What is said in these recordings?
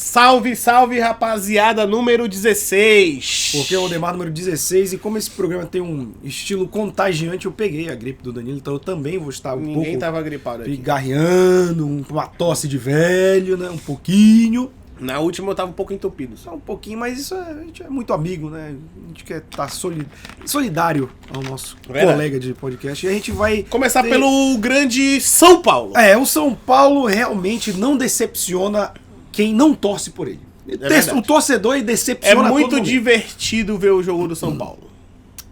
Salve, salve, rapaziada, número 16. Porque é o Odemar número 16, e como esse programa tem um estilo contagiante, eu peguei a gripe do Danilo, então eu também vou estar Ninguém tava gripado aqui. pigarreando, com uma tosse de velho, né, um pouquinho. Na última eu tava um pouco entupido. Só um pouquinho, mas isso a gente é muito amigo, né? A gente quer estar solidário ao nosso colega de podcast. E a gente vai... Começar pelo grande São Paulo. O São Paulo realmente não decepciona quem não torce por ele. O torcedor decepciona todo mundo. É muito divertido ver o jogo do São Paulo.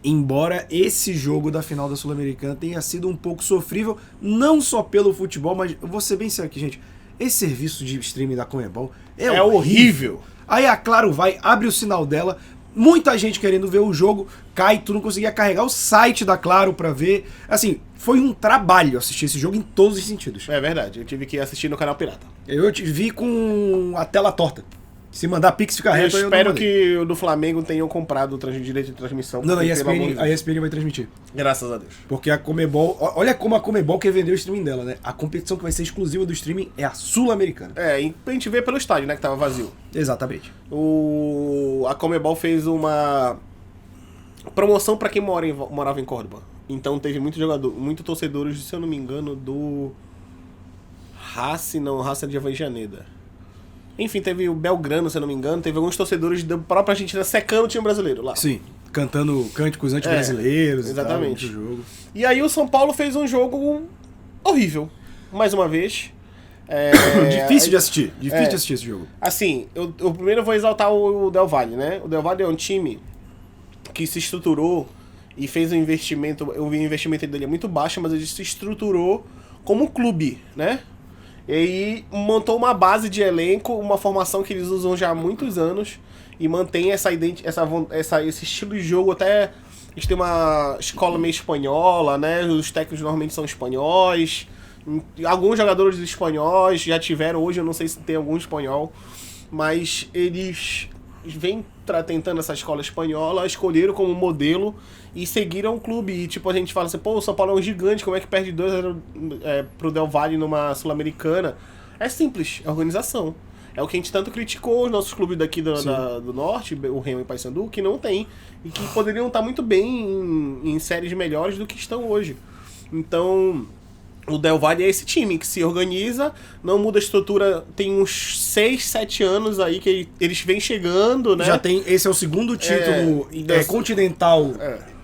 Embora esse jogo da final da Sul-Americana tenha sido um pouco sofrível, não só pelo futebol, mas eu vou ser bem sério aqui, gente. Esse serviço de streaming da Conmebol é horrível. Aí a Claro vai, abre o sinal dela, muita gente querendo ver o jogo, cai, tu não conseguia carregar o site da Claro pra ver. Assim, foi um trabalho assistir esse jogo em todos os sentidos. É verdade, eu tive que assistir no canal Pirata. Eu te vi com a tela torta. Se mandar Pix fica reto, eu espero que o do Flamengo tenham comprado o direito de transmissão. Não, a ESPN vai transmitir. Graças a Deus. Porque a Conmebol... Olha como a Conmebol quer vender o streaming dela, né? A competição que vai ser exclusiva do streaming é a Sul-Americana. E a gente vê pelo estádio, né? Que tava vazio. Exatamente. A Conmebol fez uma promoção pra quem morava em Córdoba. Então teve muito torcedores, se eu não me engano, do Racing de Avellaneda. Enfim, teve o Belgrano, se eu não me engano, teve alguns torcedores da própria Argentina secando o time brasileiro lá. Sim, cantando cânticos anti-brasileiros. Exatamente. E tal, jogo. E aí o São Paulo fez um jogo horrível, mais uma vez. Difícil de assistir esse jogo. Assim, eu primeiro vou exaltar o Del Valle, né? O Del Valle é um time que se estruturou e fez um investimento, o investimento dele é muito baixo, mas ele se estruturou como um clube, né? E aí montou uma base de elenco, uma formação que eles usam já há muitos anos e mantém esse estilo de jogo até... A gente tem uma escola meio espanhola, né? Os técnicos normalmente são espanhóis. Alguns jogadores espanhóis já tiveram, hoje eu não sei se tem algum espanhol, mas eles vêm tentando essa escola espanhola, escolheram como modelo e seguiram o clube. E tipo, a gente fala assim, pô, o São Paulo é um gigante, como é que perde 2-0 pro Del Valle numa Sul-Americana? É simples, é organização. É o que a gente tanto criticou os nossos clubes daqui do Norte, o Remo e o Paysandu, que não tem, e que poderiam estar muito bem em séries melhores do que estão hoje. Então... O Del Valle é esse time que se organiza, não muda a estrutura, tem uns 6, 7 anos aí que eles vêm chegando, né? Esse é o segundo título continental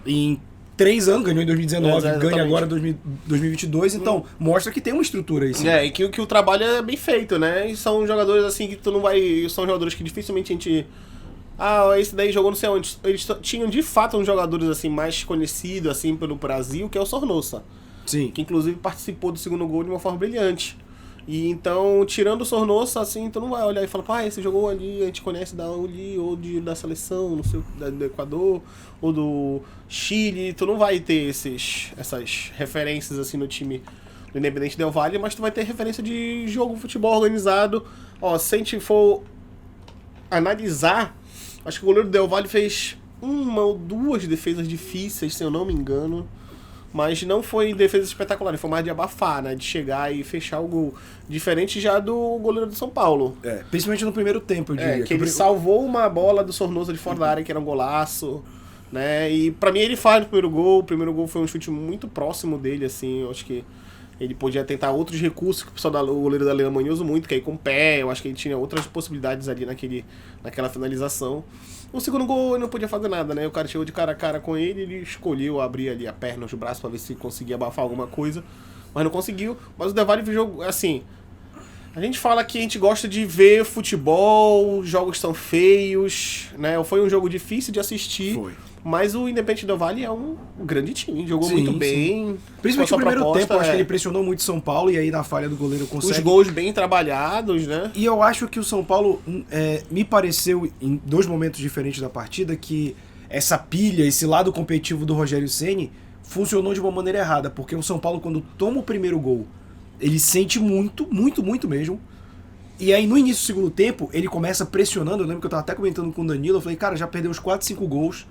em 3 anos, ganhou em 2019, ganha agora em 2022, então mostra que tem uma estrutura aí. Sim. E que o trabalho é bem feito, né? E são jogadores assim que tu não vai... São jogadores que dificilmente a gente... esse daí jogou não sei onde. Eles tinham de fato uns jogadores assim mais conhecidos assim pelo Brasil, que é o Sornosa. Sim. Que inclusive participou do segundo gol de uma forma brilhante. E então, tirando o Sornosa, assim, tu não vai olhar e falar, esse jogou ali, a gente conhece da ali, ou da seleção, não sei, do Equador, ou do Chile, tu não vai ter essas referências assim no time do Independente Del Valle, mas tu vai ter referência de jogo, futebol organizado. Se a gente for analisar, acho que o goleiro do Del Valle fez 1 ou 2 defesas difíceis, se eu não me engano. Mas não foi defesa espetacular, foi mais de abafar, né? De chegar e fechar o gol. Diferente já do goleiro do São Paulo. Principalmente no primeiro tempo, eu diria. Que ele salvou uma bola do Sornosa de fora da área, que era um golaço, né? E pra mim ele faz o primeiro gol. O primeiro gol foi um chute muito próximo dele, assim. Eu acho que ele podia tentar outros recursos que o goleiro da Alemanha usa muito, que é ir com o pé. Eu acho que ele tinha outras possibilidades ali naquela finalização. O segundo gol ele não podia fazer nada, né? O cara chegou de cara a cara com ele escolheu abrir ali a perna, os braços pra ver se conseguia abafar alguma coisa, mas não conseguiu. Mas o Del Valle jogou, assim... A gente fala que a gente gosta de ver futebol, jogos são feios, né? Foi um jogo difícil de assistir. Foi. Mas o Independente Del Valle é um grande time, jogou muito bem. Principalmente no primeiro tempo, eu acho que ele pressionou muito São Paulo e aí na falha do goleiro consegue... Os gols bem trabalhados, né? E eu acho que o São Paulo me pareceu, em 2 momentos diferentes da partida, que essa pilha, esse lado competitivo do Rogério Ceni funcionou de uma maneira errada, porque o São Paulo, quando toma o primeiro gol, ele sente muito, muito, muito mesmo. E aí no início do segundo tempo, ele começa pressionando. Eu lembro que eu tava até comentando com o Danilo, eu falei, cara, já perdeu uns 4, 5 gols,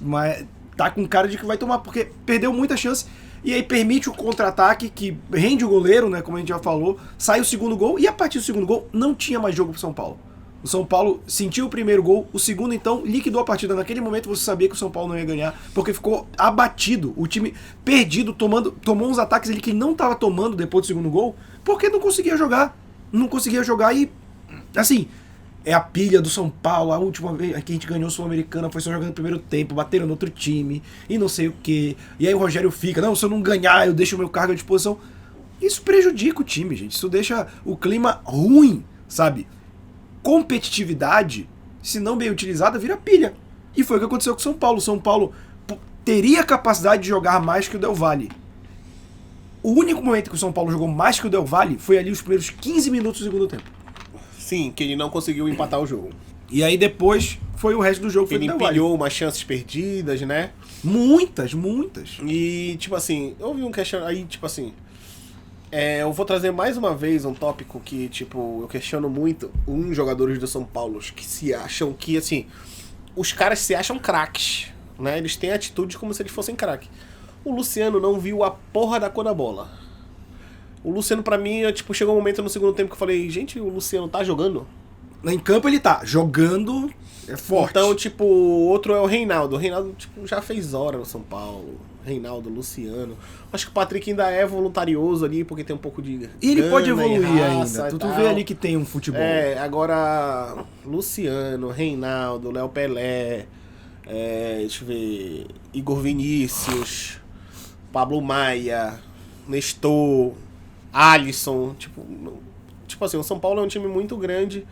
mas tá com cara de que vai tomar, porque perdeu muita chance. E aí permite o contra-ataque, que rende o goleiro, né, como a gente já falou, sai o segundo gol, e a partir do segundo gol não tinha mais jogo pro São Paulo. O São Paulo sentiu o primeiro gol, o segundo, então, liquidou a partida. Naquele momento você sabia que o São Paulo não ia ganhar, porque ficou abatido. O time perdido, tomou uns ataques ali que ele não estava tomando depois do segundo gol, porque não conseguia jogar. Não conseguia jogar e, assim, é a pilha do São Paulo. A última vez que a gente ganhou a Sul-Americana foi só jogando no primeiro tempo, bateram no outro time e não sei o quê. E aí o Rogério fica, não, se eu não ganhar, eu deixo o meu cargo à disposição. Isso prejudica o time, gente. Isso deixa o clima ruim, sabe? Competitividade, se não bem utilizada, vira pilha. E foi o que aconteceu com o São Paulo. O São Paulo teria capacidade de jogar mais que o Del Valle. O único momento que o São Paulo jogou mais que o Del Valle foi ali os primeiros 15 minutos do segundo tempo. Sim, que ele não conseguiu empatar o jogo. E aí depois foi o resto do jogo. Ele empilhou umas chances perdidas, né? Muitas. E, tipo assim, eu vi um questionamento aí, tipo assim... eu vou trazer mais uma vez um tópico que, tipo, eu questiono muito uns jogadores do São Paulo que se acham que, assim, os caras se acham craques, né? Eles têm atitude como se eles fossem craques. O Luciano não viu a porra da cor da bola. O Luciano, pra mim, tipo, chegou um momento no segundo tempo que eu falei, gente, o Luciano tá jogando? Em campo ele tá jogando, é forte. Então, tipo, outro é o Reinaldo. O Reinaldo, tipo, já fez hora no São Paulo. Reinaldo, Luciano. Acho que o Patrick ainda é voluntarioso ali, porque tem um pouco de E ele pode evoluir ainda. Tu vê ali que tem um futebol. Agora, Luciano, Reinaldo, Léo Pelé, deixa eu ver, Igor Vinícius, Pablo Maia, Nestor, Alisson. Tipo assim, o São Paulo é um time muito grande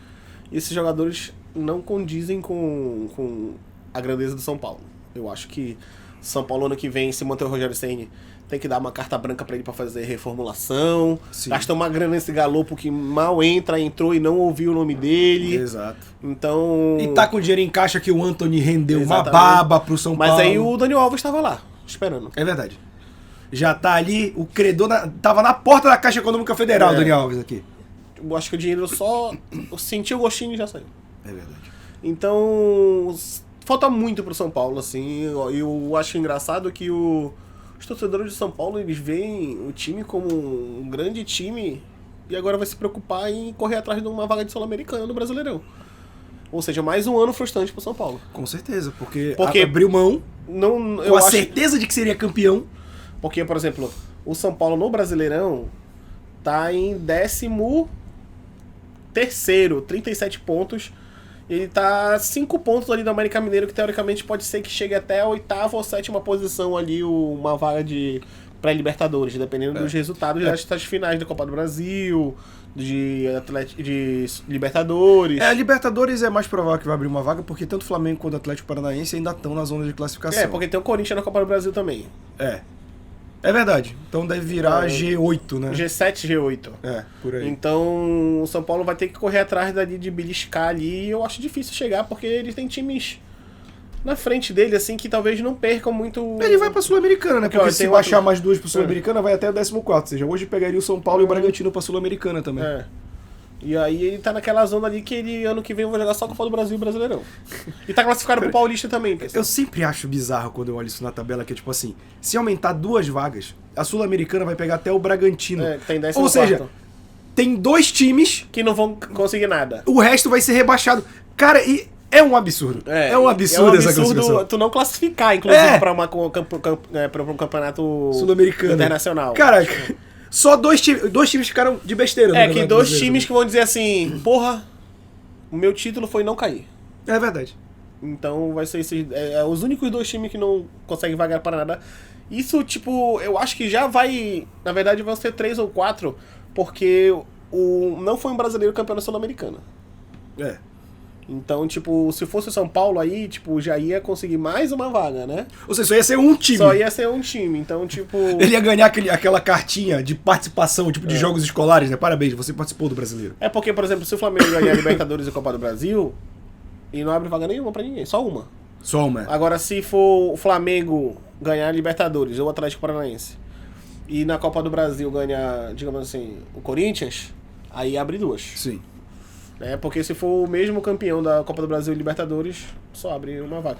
e esses jogadores não condizem com a grandeza do São Paulo. Eu acho que São Paulo ano que vem, se manter o Rogério Ceni, tem que dar uma carta branca pra ele pra fazer reformulação. Sim. Gasta uma grana nesse Galopo que mal entrou e não ouviu o nome dele. Exato. Então... E tá com dinheiro em caixa que o Antony rendeu Exatamente. uma baba pro São Paulo. Mas aí o Daniel Alves tava lá, esperando. É verdade. Já tá ali, o credor tava na porta da Caixa Econômica Federal, Daniel Alves aqui. Eu acho que o dinheiro só... sentiu o gostinho e já saiu. É verdade. Então... falta muito pro São Paulo, assim. Eu acho engraçado que os torcedores de São Paulo, eles veem o time como um grande time e agora vai se preocupar em correr atrás de uma vaga de Sul-Americana no Brasileirão. Ou seja, mais um ano frustrante pro São Paulo. Com certeza, porque abriu abriu mão com a certeza de que seria campeão. Porque, por exemplo, o São Paulo no Brasileirão tá em 13º, 37 pontos. Ele tá 5 pontos ali do América Mineiro, que teoricamente pode ser que chegue até a 8ª ou 7ª posição ali, uma vaga de pré-Libertadores, dependendo dos resultados das finais da Copa do Brasil, de Libertadores. Libertadores é mais provável que vai abrir uma vaga, porque tanto o Flamengo quanto o Atlético Paranaense ainda estão na zona de classificação. Porque tem o Corinthians na Copa do Brasil também. É verdade. Então deve virar G8, né? G7, G8. Por aí. Então o São Paulo vai ter que correr atrás dali de beliscar ali. E eu acho difícil chegar, porque ele tem times na frente dele, assim, que talvez não percam muito... Ele vai pra Sul-Americana, né? Porque se baixar mais duas pra Sul-Americana, vai até o 14º. Ou seja, hoje pegaria o São Paulo e o Bragantino pra Sul-Americana também. E aí ele tá naquela zona ali que ele, ano que vem, vai jogar só Copa do Brasil e Brasileirão. E tá classificado pro Paulista também, pessoal. Eu sempre acho bizarro quando eu olho isso na tabela, que é tipo assim, se aumentar 2 vagas, a Sul-Americana vai pegar até o Bragantino. Tem 14º. Ou seja, tem 2 times que não vão conseguir nada. O resto vai ser rebaixado. Cara, e é um absurdo. É um absurdo essa classificação. Tu não classificar, inclusive, pra um campeonato sul-americano internacional. Cara, só dois times ficaram de besteira. Que dois times que vão dizer assim, porra, o meu título foi não cair. É verdade. Então vai ser esses, os únicos 2 times que não conseguem vagar para nada. Isso, tipo, eu acho que já vai... Na verdade, vão ser 3 ou 4, porque não foi um brasileiro campeão da Sul-Americana. Então, tipo, se fosse o São Paulo aí, tipo, já ia conseguir mais uma vaga, né? Ou seja, só ia ser um time. Só ia ser um time, então, tipo... Ele ia ganhar aquela cartinha de participação, tipo, de jogos escolares, né? Parabéns, você participou do brasileiro. Porque, por exemplo, se o Flamengo ganhar a Libertadores e a Copa do Brasil, e não abre vaga nenhuma pra ninguém, só uma. Só uma. Agora, se for o Flamengo ganhar a Libertadores ou o Atlético Paranaense, e na Copa do Brasil ganhar, digamos assim, o Corinthians, aí abre 2. Sim. Porque se for o mesmo campeão da Copa do Brasil e Libertadores, só abre uma vaga.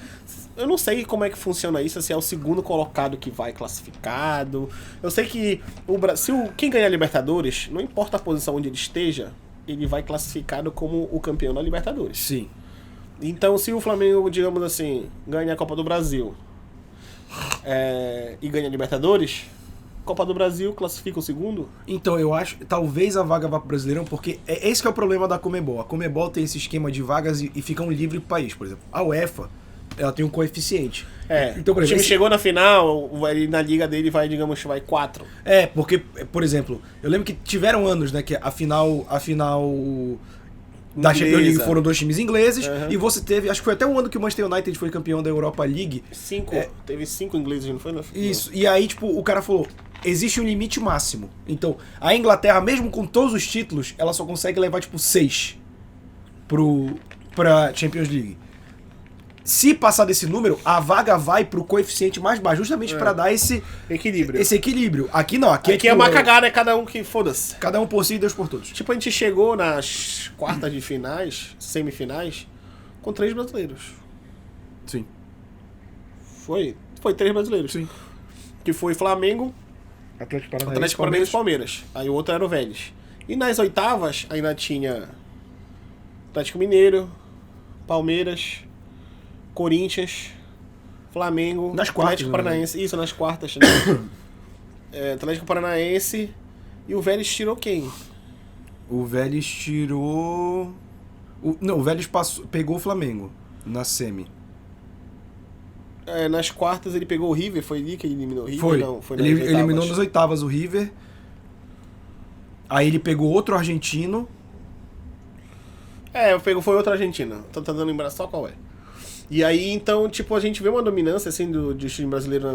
Eu não sei como é que funciona isso, se é o segundo colocado que vai classificado. Eu sei que quem ganhar a Libertadores, não importa a posição onde ele esteja, ele vai classificado como o campeão da Libertadores. Sim. Então, se o Flamengo, digamos assim, ganha a Copa do Brasil e ganha a Libertadores, Copa do Brasil classifica o segundo? Então, eu acho, talvez a vaga vá pro Brasileirão, porque esse que é o problema da Conmebol. A Conmebol tem esse esquema de vagas e fica um livre pro país, por exemplo. A UEFA, ela tem um coeficiente. Então, por o exemplo, time chegou na final, ele, na liga dele vai, digamos, vai 4. Porque, por exemplo, eu lembro que tiveram anos, né, que a final da Champions League foram 2 times ingleses, e você teve, acho que foi até um ano que o Manchester United foi campeão da Europa League. Teve 5 ingleses, não foi? Isso, e aí, tipo, o cara falou, existe um limite máximo. Então, a Inglaterra, mesmo com todos os títulos, ela só consegue levar, tipo, 6 pra Champions League. Se passar desse número, a vaga vai pro coeficiente mais baixo, justamente pra dar esse equilíbrio. Aqui não, aqui é uma cagada, é cada um que foda-se. Cada um por si e Deus por todos. Tipo, a gente chegou nas quartas de finais, semifinais, com 3 brasileiros. Sim. Foi 3 brasileiros. Sim. Que foi Flamengo, Atlético Paranaense e Palmeiras. Aí o outro era o Vélez. E nas oitavas ainda tinha Atlético Mineiro, Palmeiras, Corinthians, Flamengo, nas quartas, Atlético Paranaense. Isso, nas quartas. Né? Atlético Paranaense. E o Vélez tirou quem? O Vélez tirou... o Vélez pegou o Flamengo na semi. Nas quartas ele pegou o River, foi ali que ele eliminou o River? Foi. Não, foi Ele eliminou nas oitavas o River. Aí ele pegou outro argentino. Foi outro argentino. Tô tentando lembrar só qual é. E aí, então, tipo, a gente vê uma dominância, assim, do time brasileiro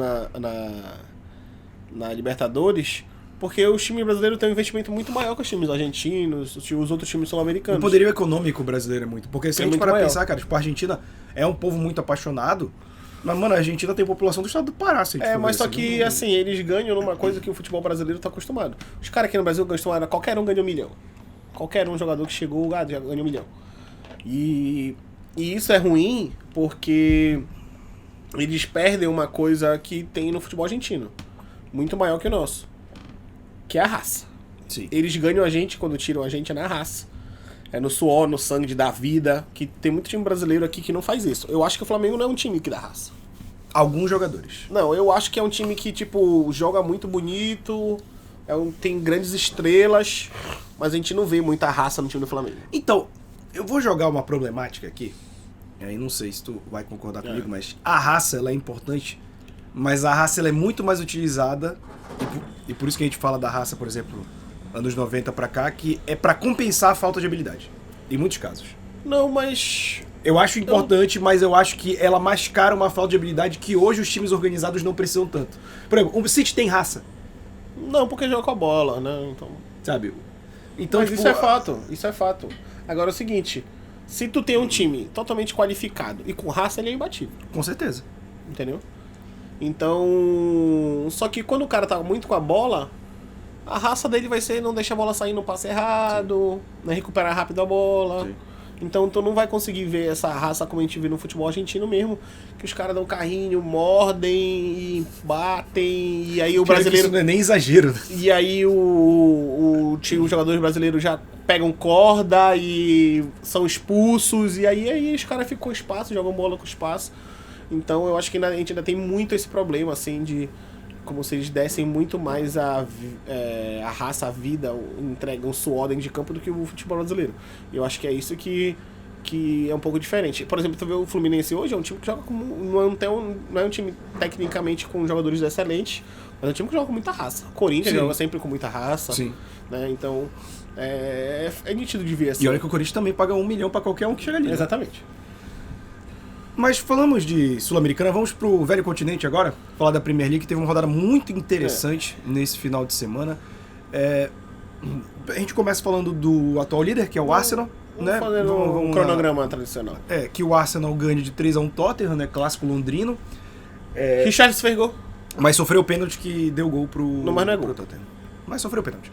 na Libertadores, porque o time brasileiro tem um investimento muito maior que os times argentinos, os outros times sul-americanos. O poderio econômico brasileiro é muito. Porque se a gente parar pra pensar, cara, tipo, a Argentina é um povo muito apaixonado, mas, mano, a Argentina tem população do estado do Pará, se a gente for mas ver, só que, assim, eles ganham numa coisa que o futebol brasileiro tá acostumado. Os caras aqui no Brasil ganham, qualquer um ganha 1 milhão. Qualquer um jogador que chegou, já ganha 1 milhão. E isso é ruim porque eles perdem uma coisa que tem no futebol argentino, muito maior que o nosso, que é a raça. Sim. Eles ganham a gente quando tiram a gente na raça. É no suor, no sangue da vida, que tem muito time brasileiro aqui que não faz isso. Eu acho que o Flamengo não é um time que dá raça. Alguns jogadores. Não, eu acho que é um time que, tipo, joga muito bonito, tem grandes estrelas, mas a gente não vê muita raça no time do Flamengo. Então, eu vou jogar uma problemática aqui. Aí não sei se tu vai concordar comigo, mas a raça ela é importante, mas a raça ela é muito mais utilizada, e por isso que a gente fala da raça, por exemplo, anos 90 pra cá, que é pra compensar a falta de habilidade, em muitos casos. Não, mas... Eu acho importante, mas eu acho que ela mascara uma falta de habilidade que hoje os times organizados não precisam tanto. Por exemplo, o City tem raça. Não, porque joga com a bola, né? Então... Sabe? Então, mas tipo, isso é fato. Agora é o seguinte... Se tu tem um time totalmente qualificado e com raça, ele é imbatível. Com certeza. Entendeu? Então... Só que quando o cara tá muito com a bola, a raça dele vai ser não deixar a bola sair no passe errado, né, recuperar rápido a bola. Sim. Então tu não vai conseguir ver essa raça como a gente vê no futebol argentino mesmo, que os caras dão carrinho, mordem e batem, e aí o brasileiro... Isso não é nem exagero. E aí os jogadores brasileiros já pegam corda e são expulsos, e aí os caras ficam com espaço, jogam bola com espaço. Então eu acho que a gente ainda tem muito esse problema, assim, de como se eles dessem muito mais a raça, a vida, entregam suor dentro de campo do que o futebol brasileiro. Eu acho que é isso que é um pouco diferente. Por exemplo, tu vê o Fluminense hoje, é um time que joga como... Não é um time tecnicamente com jogadores excelentes, mas é um time que joga com muita raça. O Corinthians joga sempre com muita raça. Sim. Né? Então, é nítido de ver assim. E olha que o Corinthians também paga 1 milhão pra qualquer um que chega ali. Exatamente. Né? Mas falamos de Sul-Americana, vamos pro velho continente agora, falar da Premier League, que teve uma rodada muito interessante nesse final de semana. A gente começa falando do atual líder, que é o Arsenal. Vamos fazer um cronograma tradicional. Que o Arsenal ganha de 3-1 Tottenham, né, clássico londrino. Richarlison fez gol. Mas sofreu o pênalti que deu gol pro... Não, mas não é gol. Tottenham. Mas sofreu o pênalti.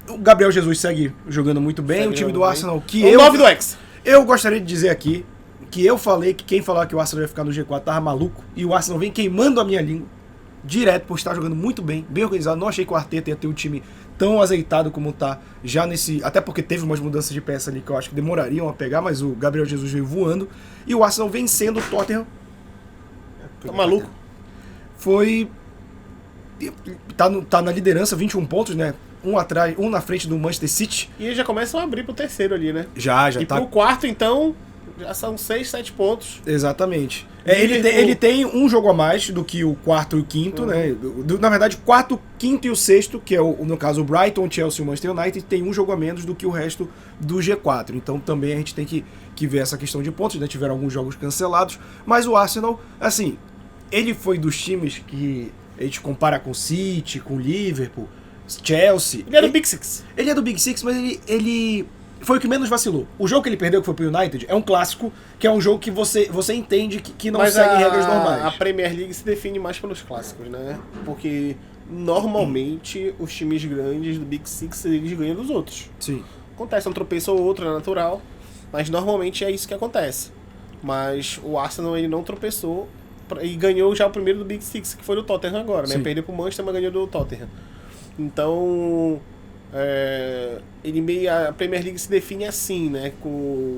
O Gabriel Jesus segue jogando muito bem, o time do Arsenal que o 9 do Ex. Eu gostaria de dizer aqui que eu falei que quem falava que o Arsenal ia ficar no G4 tava maluco, e o Arsenal vem queimando a minha língua, direto, por estar jogando muito bem, bem organizado. Não achei que o Arteta ia ter um time tão azeitado como tá já nesse... Até porque teve umas mudanças de peça ali que eu acho que demorariam a pegar, mas o Gabriel Jesus veio voando. E o Arsenal vencendo o Tottenham. Tá maluco? Foi... Tá na liderança, 21 pontos, né? Um atrás, um na frente do Manchester City. E eles já começam a abrir pro terceiro ali, né? Já E tá... pro quarto, então, já são 6, 7 pontos. Exatamente. Ele tem um jogo a mais do que o quarto e o quinto, né? Na verdade, o quarto, quinto e o sexto, que é, no caso, o Brighton, o Chelsea e o Manchester United, tem um jogo a menos do que o resto do G4. Então, também a gente tem que ver essa questão de pontos, né? Tiveram alguns jogos cancelados. Mas o Arsenal, assim, ele foi dos times que a gente compara com o City, com o Liverpool, Chelsea. Ele é do Big Six. Ele é do Big Six, mas ele foi o que menos vacilou. O jogo que ele perdeu, que foi pro United, é um clássico, que é um jogo que você entende que não segue regras normais. A Premier League se define mais pelos clássicos, né? Porque normalmente os times grandes do Big Six eles ganham dos outros. Sim. Acontece um tropeço ou outro, é natural, mas normalmente é isso que acontece. Mas o Arsenal ele não tropeçou e ganhou já o primeiro do Big Six, que foi do Tottenham agora, né? Sim. Perdeu pro Manchester, mas ganhou do Tottenham. Então, a Premier League se define assim, né? Com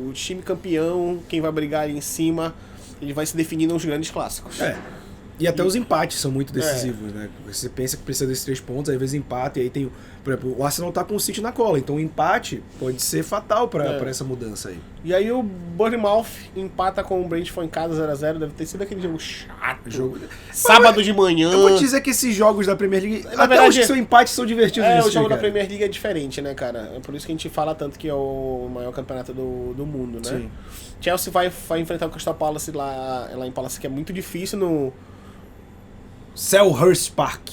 o time campeão, quem vai brigar ali em cima, ele vai se definindo nos grandes clássicos. E até os empates são muito decisivos, né? Você pensa que precisa desses 3 pontos, às vezes empate, e aí tem... Por exemplo, o Arsenal tá com o City na cola, então o empate pode ser fatal pra essa mudança aí. E aí o Bournemouth empata com o Brentford em casa 0x0, deve ter sido aquele jogo chato. Sábado de manhã. Eu vou te dizer que esses jogos da Premier League, até verdade, os que são empates, são divertidos de o assistir, jogo da cara. Premier League é diferente, né, cara? É por isso que a gente fala tanto que é o maior campeonato do mundo, né? Sim. Chelsea vai enfrentar o Crystal Palace lá em Palace, que é muito difícil no Selhurst Park.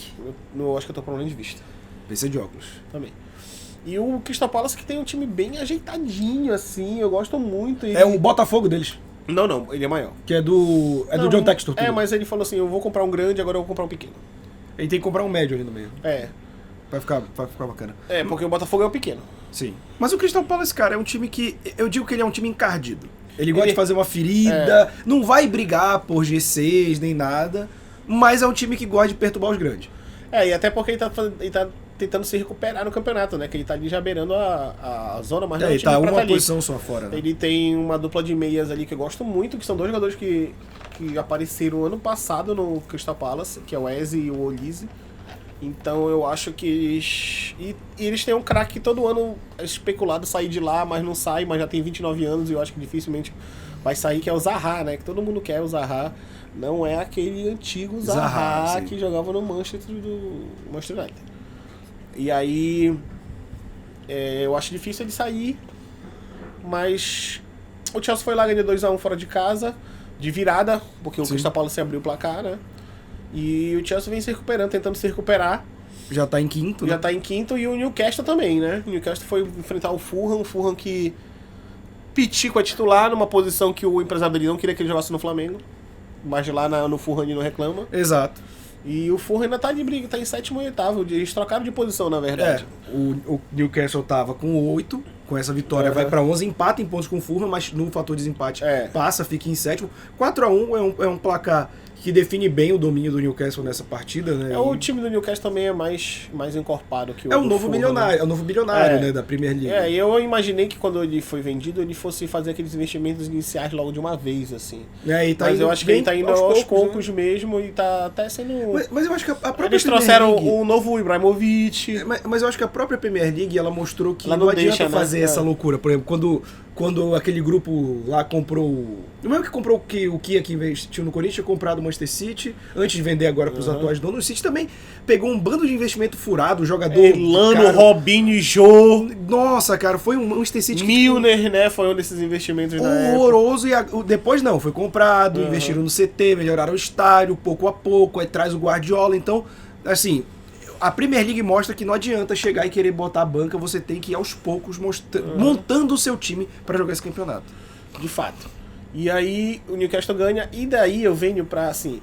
acho que eu tô falando de vista. PC de óculos. Também. E o Crystal Palace que tem um time bem ajeitadinho, assim, eu gosto muito. É o Botafogo deles, Não, ele é maior. que é do John Textor. tudo. Mas ele falou assim, eu vou comprar um grande, agora eu vou comprar um pequeno. Ele tem que comprar um médio ali no meio. Vai ficar bacana. Porque o Botafogo é o pequeno. Sim. Mas o Crystal Palace, cara, é um time que... Eu digo que ele é um time encardido. Ele gosta de fazer uma ferida, não vai brigar por G6 nem nada, mas é um time que gosta de perturbar os grandes. E até porque ele tá tentando se recuperar no campeonato, né? Que ele tá ali já beirando a zona, mas não Ele tá pra uma ali. posição só fora, né? Ele tem uma dupla de meias ali que eu gosto muito, que são dois jogadores que apareceram ano passado no Crystal Palace, que é o Eze e o Olise. Então eu acho que eles... E eles têm um craque que todo ano é especulado sair de lá, mas não sai, mas já tem 29 anos e eu acho que dificilmente vai sair, que é o Zaha, né? Que todo mundo quer o Zaha. Não é aquele antigo Zaha que jogava no Manchester United. E aí eu acho difícil ele sair, mas o Chelsea foi lá, ganhou 2x1 fora de casa, de virada, porque o Crystal Palace abriu o placar, né? E o Chelsea vem se recuperando, tentando se recuperar. Já tá em quinto, Já né? tá em quinto, e o Newcastle também, né? O Newcastle foi enfrentar o Fulham que Pitico é titular, numa posição que o empresário dele não queria que ele jogasse no Flamengo. Mas lá no Fulham ele não reclama. Exato. E o Fulham ainda tá de briga, tá em sétimo e oitavo. Eles trocaram de posição, na verdade. O Newcastle tava com 8, com essa vitória vai pra 11, empata em pontos com o Fulham, mas no fator desempate passa, fica em sétimo. 4x1 é um placar que define bem o domínio do Newcastle nessa partida, né? O time do Newcastle também é mais encorpado que o É o novo Fulham, milionário, né? é o novo bilionário, né, da Premier League. E eu imaginei que quando ele foi vendido, ele fosse fazer aqueles investimentos iniciais logo de uma vez, assim. E tá mas eu acho que ele tá indo aos poucos, né? mesmo, e tá até sendo... Mas eu acho que a própria Eles Premier trouxeram League... o novo Ibrahimovic. Mas eu acho que a própria Premier League, ela mostrou que Ela não não adianta deixa, né? fazer essa loucura. Por exemplo, quando aquele grupo lá comprou... Não é o que comprou o Kia que investiu no Corinthians, tinha comprado o Manchester City, antes de vender agora para os atuais donos. O City também pegou um bando de investimento furado, jogador... Elano, Robinho, Jô. Nossa, cara, foi um Manchester City... Milner, né? Foi um desses investimentos horroroso. E depois não, foi comprado, investiram no CT, melhoraram o estádio, pouco a pouco, aí traz o Guardiola. Então, assim... A Premier League mostra que não adianta chegar e querer botar a banca, você tem que ir aos poucos montando o seu time para jogar esse campeonato. De fato. E aí o Newcastle ganha, e daí eu venho pra, assim,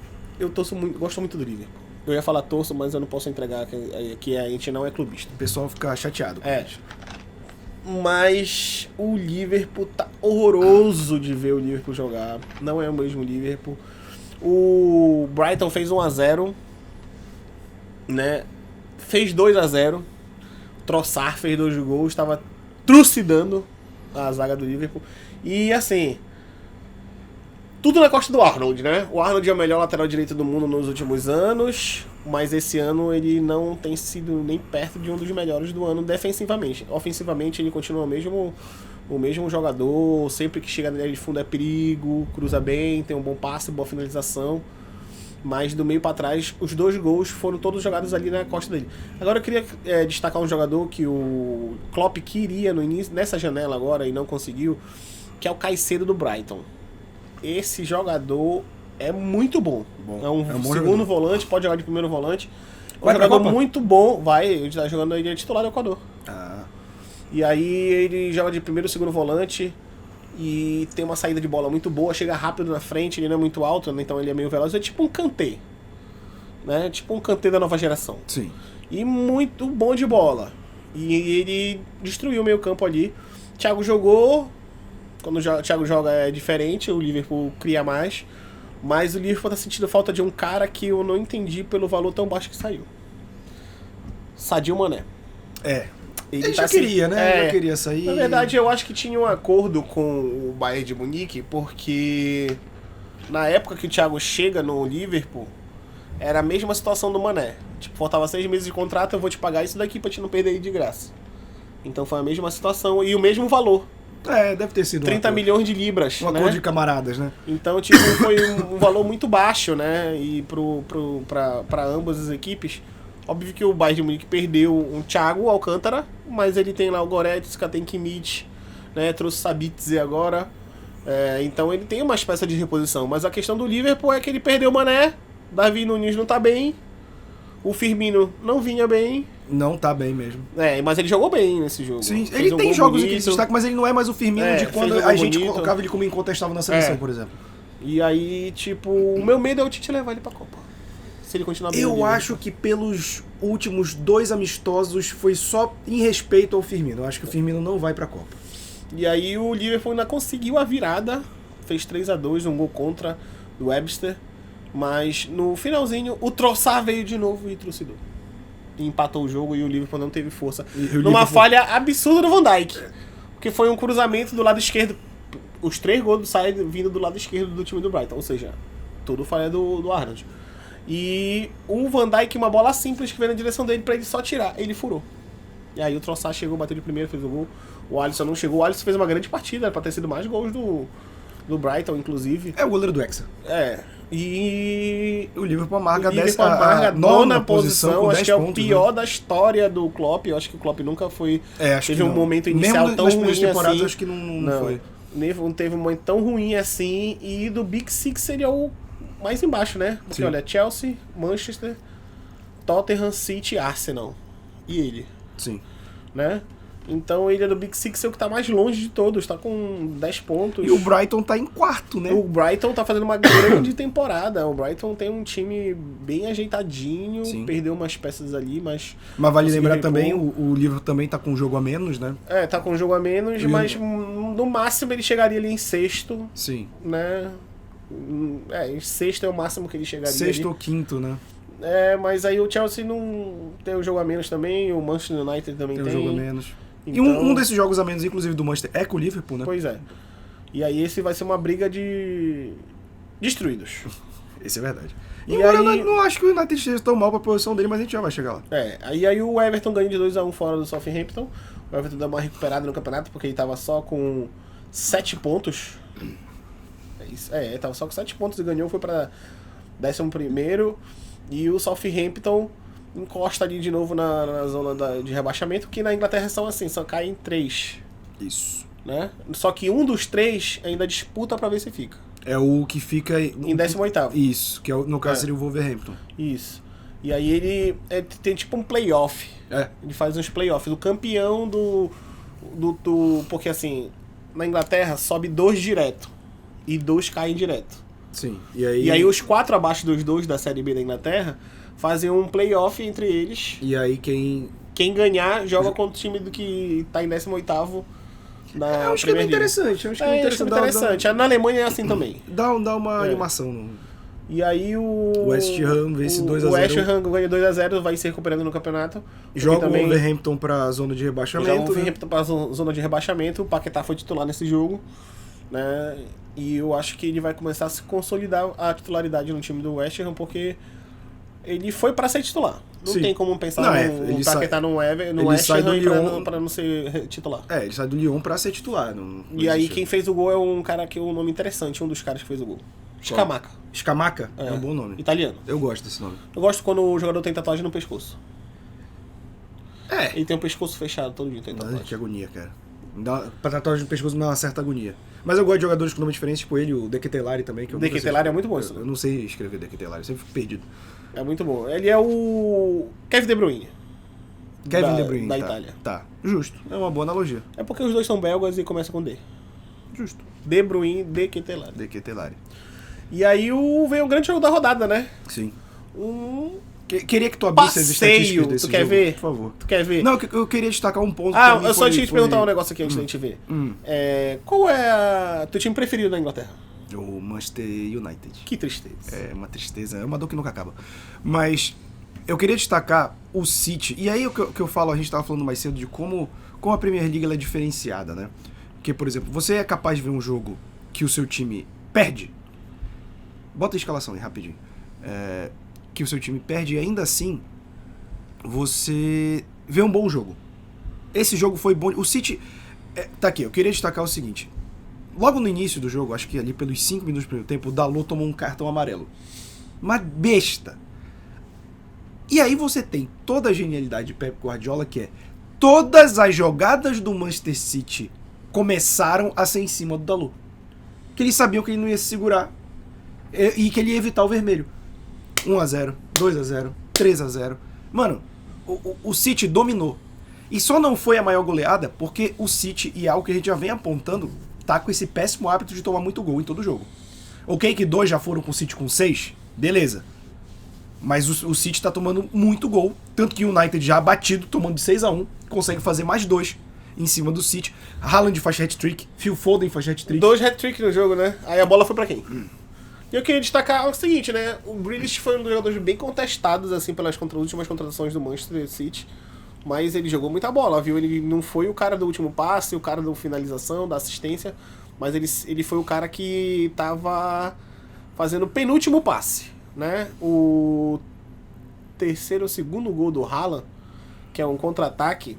gosto muito do Liverpool. Eu ia falar torço, mas eu não posso entregar que a gente não é clubista. O pessoal fica chateado com isso. Mas o Liverpool tá horroroso de ver o Liverpool jogar. Não é o mesmo Liverpool. O Brighton fez 1x0, né? Fez 2x0. Trossard fez 2 gols, estava trucidando a zaga do Liverpool. E assim, tudo na costa do Arnold, né? O Arnold é o melhor lateral direito do mundo nos últimos anos, mas esse ano ele não tem sido nem perto de um dos melhores do ano defensivamente. Ofensivamente ele continua o mesmo jogador, sempre que chega na linha de fundo é perigo, cruza bem, tem um bom passe, boa finalização. Mas do meio para trás, os 2 gols foram todos jogados ali na costa dele. Agora eu queria destacar um jogador que o Klopp queria no início, nessa janela agora e não conseguiu, que é o Caicedo do Brighton. Esse jogador é muito bom. É um segundo jogador. volante, pode jogar de primeiro volante. É um Vai pra jogador Copa? muito bom. Ele está jogando, ele é titular do Equador. Ah, E aí ele joga de primeiro e segundo volante e tem uma saída de bola muito boa, chega rápido na frente, ele não é muito alto, né, então ele é meio veloz, é tipo um Kanté, né? Tipo um Kanté da nova geração. sim. E muito bom de bola. E ele destruiu o meio campo ali. Thiago jogou, quando o Thiago joga é diferente, o Liverpool cria mais, mas o Liverpool tá sentindo falta de um cara que eu não entendi pelo valor tão baixo que saiu. Sadio Mané. Ele já queria, né? Já queria sair. Na verdade, eu acho que tinha um acordo com o Bayern de Munique, porque na época que o Thiago chega no Liverpool, era a mesma situação do Mané. Tipo, faltava 6 meses de contrato, eu vou te pagar isso daqui pra te não perder ele de graça. Então foi a mesma situação e o mesmo valor. Deve ter sido 30 milhões de libras, um né? acordo de camaradas, né? Então, tipo, foi um valor muito baixo, né? E pra ambas as equipes. Óbvio que o Bayern de Munique perdeu um Thiago Alcântara, mas ele tem lá o Goretzka, tem Kimmich, né? Trouxe Sabitzer agora. Então ele tem uma espécie de reposição. Mas a questão do Liverpool é que ele perdeu o Mané, Davi Nunes não tá bem, o Firmino não vinha bem. Não tá bem mesmo. Mas ele jogou bem nesse jogo. Sim, Fez ele um tem gol jogos em que bonito. ele se destaca, mas ele não é mais o Firmino de quando fez um a gol gente bonito. colocava ele como incontestável na seleção, por exemplo. E aí, tipo, o meu medo é o Tite levar ele pra Copa. Se ele continuar bem. Eu acho que pelos últimos 2 amistosos foi só em respeito ao Firmino. Eu acho que o Firmino não vai pra Copa. E aí o Liverpool ainda conseguiu a virada, fez 3-2, um gol contra do Webster, mas no finalzinho o Trossard veio de novo e trucidou. E empatou o jogo e o Liverpool não teve força. Numa falha absurda do Van Dijk, porque foi um cruzamento do lado esquerdo. Os 3 gols saem vindo do lado esquerdo do time do Brighton, ou seja, tudo falha do Arnold. E o Van Dijk, uma bola simples que veio na direção dele pra ele só tirar, ele furou. E aí o Trossard chegou, bateu de primeiro, fez o gol. O Alisson não chegou, o Alisson fez uma grande partida, era pra ter sido mais gols do Brighton, inclusive. É o goleiro do Hexa. E O Liverpool amarga o Liverpool amarga a a nona posição, com acho 10 que é o pontos, pior né? da história do Klopp. Eu acho que o Klopp nunca foi... Acho teve que um não. momento inicial Mesmo tão nas ruim primeiras temporadas, assim. acho que não foi. Não teve um momento tão ruim assim. E do Big Six seria o mais embaixo, né? Porque Sim. olha, Chelsea, Manchester, Tottenham, City, Arsenal. E ele, Sim. né? Então ele é do Big Six, é o que tá mais longe de todos, tá com 10 pontos. E o Brighton tá em quarto, né? O Brighton tá fazendo uma grande temporada. O Brighton tem um time bem ajeitadinho, Sim. perdeu umas peças ali, mas... Mas vale conseguiu lembrar repor. também, o Liverpool também tá com um jogo a menos, né? Tá com um jogo a menos, mas no máximo ele chegaria ali em sexto, Sim. né? Em sexto é o máximo que ele chegaria Sexto ali. ou quinto, né? Mas aí o Chelsea não tem um jogo a menos também, o Manchester United também Tem tem. um jogo a menos. Então, E um desses jogos a menos, inclusive do Manchester, é com o Liverpool, né? Pois é. E aí esse vai ser uma briga de destruídos. Esse é verdade. E E agora aí- eu não acho que o United esteja tão mal pra posição dele, mas a gente já vai chegar lá. Aí o Everton ganha de 2-1 fora do Southampton. O Everton deu uma recuperada no campeonato porque ele tava só com 7 pontos. Ele tava só com 7 pontos e ganhou, foi pra 11º. E o Southampton encosta ali de novo na zona de rebaixamento, que na Inglaterra são assim, só caem 3, Isso. né? Só que um dos 3 ainda disputa pra ver se fica. É o que fica... Em 18º. Isso, que no caso É. seria o Wolverhampton. Isso. E aí ele tem tipo um playoff. Ele faz uns playoffs. O campeão porque assim, na Inglaterra sobe 2 direto. E 2 caem direto. Sim. E aí os 4 abaixo dos 2 da Série B da Inglaterra fazem um playoff entre eles. E aí quem... Quem ganhar joga contra o time do que tá em 18º na É um esquema Premier League. interessante. É um esquema É um esquema interessante. Na Alemanha é assim também. Dá uma animação. E aí o West Ham vence 2 a 0. O West Ham ganha 2-0, vai se recuperando no campeonato. Joga o também Wolverhampton pra zona de rebaixamento. joga o Wolverhampton pra zona de rebaixamento. O Paquetá foi titular nesse jogo, né? E eu acho que ele vai começar a se consolidar a titularidade no time do West Ham, porque ele foi pra ser titular. Não Sim. tem como pensar Não, no Paquetá no West sai do Ham Lyon pra não ser titular. Ele sai do Lyon pra ser titular. Não E aí existe. quem fez o gol é um cara que é um nome interessante, um dos caras que fez o gol. Scamacca. Scamacca é um bom nome. Italiano. Eu gosto desse nome. Eu gosto quando o jogador tem tatuagem no pescoço. É. Ele tem o pescoço fechado todo dia, tem Mas tatuagem. que agonia, cara. Pra tatuagem no pescoço me dá uma certa agonia. Mas eu gosto de jogadores com nomes diferentes, tipo ele, o De Ketelaere também. Que eu De nunca sei Ketelaere é muito bom escrever. isso. Eu não sei escrever De Ketelaere, eu sempre fico perdido. É muito bom. Ele é o Kevin De Bruyne. Kevin De Bruyne. Da tá. Itália. Tá, justo. É uma boa analogia. É porque os dois são belgas e começa com D. Justo. De Bruyne, De Ketelaere. De Ketelaere. E aí veio um grande jogo da rodada, né? Sim. Um Queria que tu abrisse as estatísticas passeio. desse Tu quer jogo, ver? por favor. Tu quer ver? Não, eu queria destacar um ponto. Ah, pra mim eu só foi- tinha que te foi- perguntar um negócio aqui antes da gente ver. Qual é teu time preferido da Inglaterra? O Manchester United. Que tristeza. É uma tristeza, é uma dor que nunca acaba. Mas eu queria destacar o City. E aí o que eu falo, a gente estava falando mais cedo de como a Premier League ela é diferenciada, né? Porque, por exemplo, você é capaz de ver um jogo que o seu time perde. Bota a escalação aí, rapidinho. Que o seu time perde e ainda assim você vê um bom jogo. Esse jogo foi bom. O City... tá aqui, eu queria destacar o seguinte. Logo no início do jogo, acho que ali pelos 5 minutos do primeiro tempo, o Dalot tomou um cartão amarelo. Uma besta. E aí você tem toda a genialidade de Pep Guardiola, que é todas as jogadas do Manchester City começaram a ser em cima do Dalot. Que eles sabiam que ele não ia se segurar e que ele ia evitar o vermelho. 1-0, 2-0, 3-0. Mano, o City dominou. E só não foi a maior goleada porque o City, e é algo que a gente já vem apontando, tá com esse péssimo hábito de tomar muito gol em todo jogo. Ok que 2 já foram com o City com 6, beleza. Mas o City tá tomando muito gol, tanto que o United já batido, tomando de 6-1, consegue fazer mais 2 em cima do City. Haaland faz hat-trick, Phil Foden faz hat-trick. 2 hat-trick no jogo, né? Aí a bola foi pra quem? E eu queria destacar o seguinte, né? O Grealish foi um dos jogadores bem contestados, assim, pelas últimas contratações do Manchester City. Mas ele jogou muita bola, viu? Ele não foi o cara do último passe, o cara da finalização, da assistência. Mas ele foi o cara que tava fazendo o penúltimo passe, né? O terceiro ou segundo gol do Haaland, que é um contra-ataque,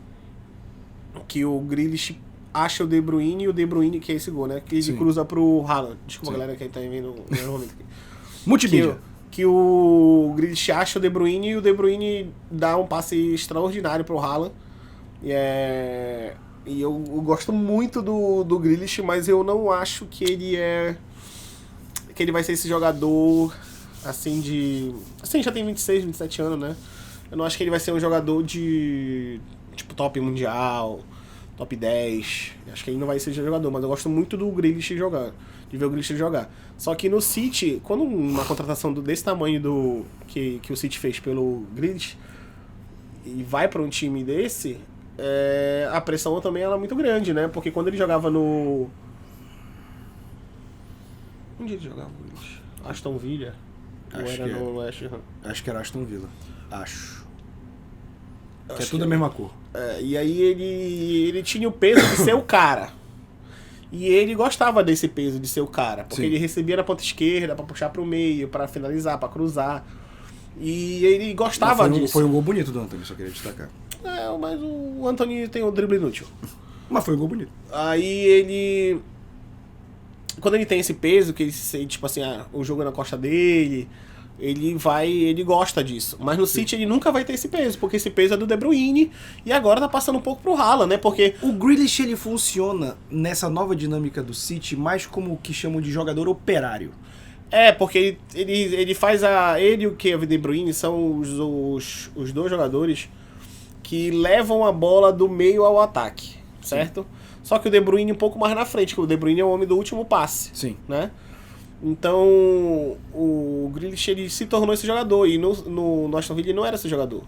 que o Grealish acha o De Bruyne e o De Bruyne, que é esse gol, né? Que ele cruza pro Haaland. Desculpa, galera, que tá vendo no momento aqui. Multimídia. Que o Grealish acha o De Bruyne e o De Bruyne dá um passe extraordinário pro Haaland. E eu gosto muito do Grealish, mas eu não acho que ele vai ser esse jogador assim de... Assim, já tem 26, 27 anos, né? Eu não acho que ele vai ser um jogador de tipo top mundial, top 10. Acho que ele não vai ser esse jogador, mas eu gosto muito do Grealish jogar, de ver o Grealish jogar. Só que no City, quando uma contratação desse tamanho que o City fez pelo Grealish e vai para um time desse, a pressão também ela é muito grande, né? Porque quando ele jogava no... Onde ele jogava o Grealish? Aston Villa? Ou Acho era que no West Ham? Acho que era Aston Villa. Acho. Que é Acho tudo que a mesma cor. E aí ele tinha o peso de ser o cara. E ele gostava desse peso de ser o cara. Porque Sim. ele recebia na ponta esquerda pra puxar pro meio, pra finalizar, pra cruzar. E ele gostava disso. Foi um gol bonito do Antony, só queria destacar. Mas o Antony tem o drible inútil. Mas foi um gol bonito. Aí ele... Quando ele tem esse peso, que ele se sente, tipo assim, o jogo é na costa dele, ele gosta disso. Mas no City ele nunca vai ter esse peso, porque esse peso é do De Bruyne, e agora tá passando um pouco pro Haaland, né? Porque O Grealish, ele funciona nessa nova dinâmica do City mais como o que chamam de jogador operário. porque ele faz ele e o Kevin De Bruyne são os dois jogadores que levam a bola do meio ao ataque, certo? Só que o De Bruyne um pouco mais na frente, que o De Bruyne é o homem do último passe, Sim. né? Então, o Grealish ele se tornou esse jogador, e no Aston Villa ele não era esse jogador.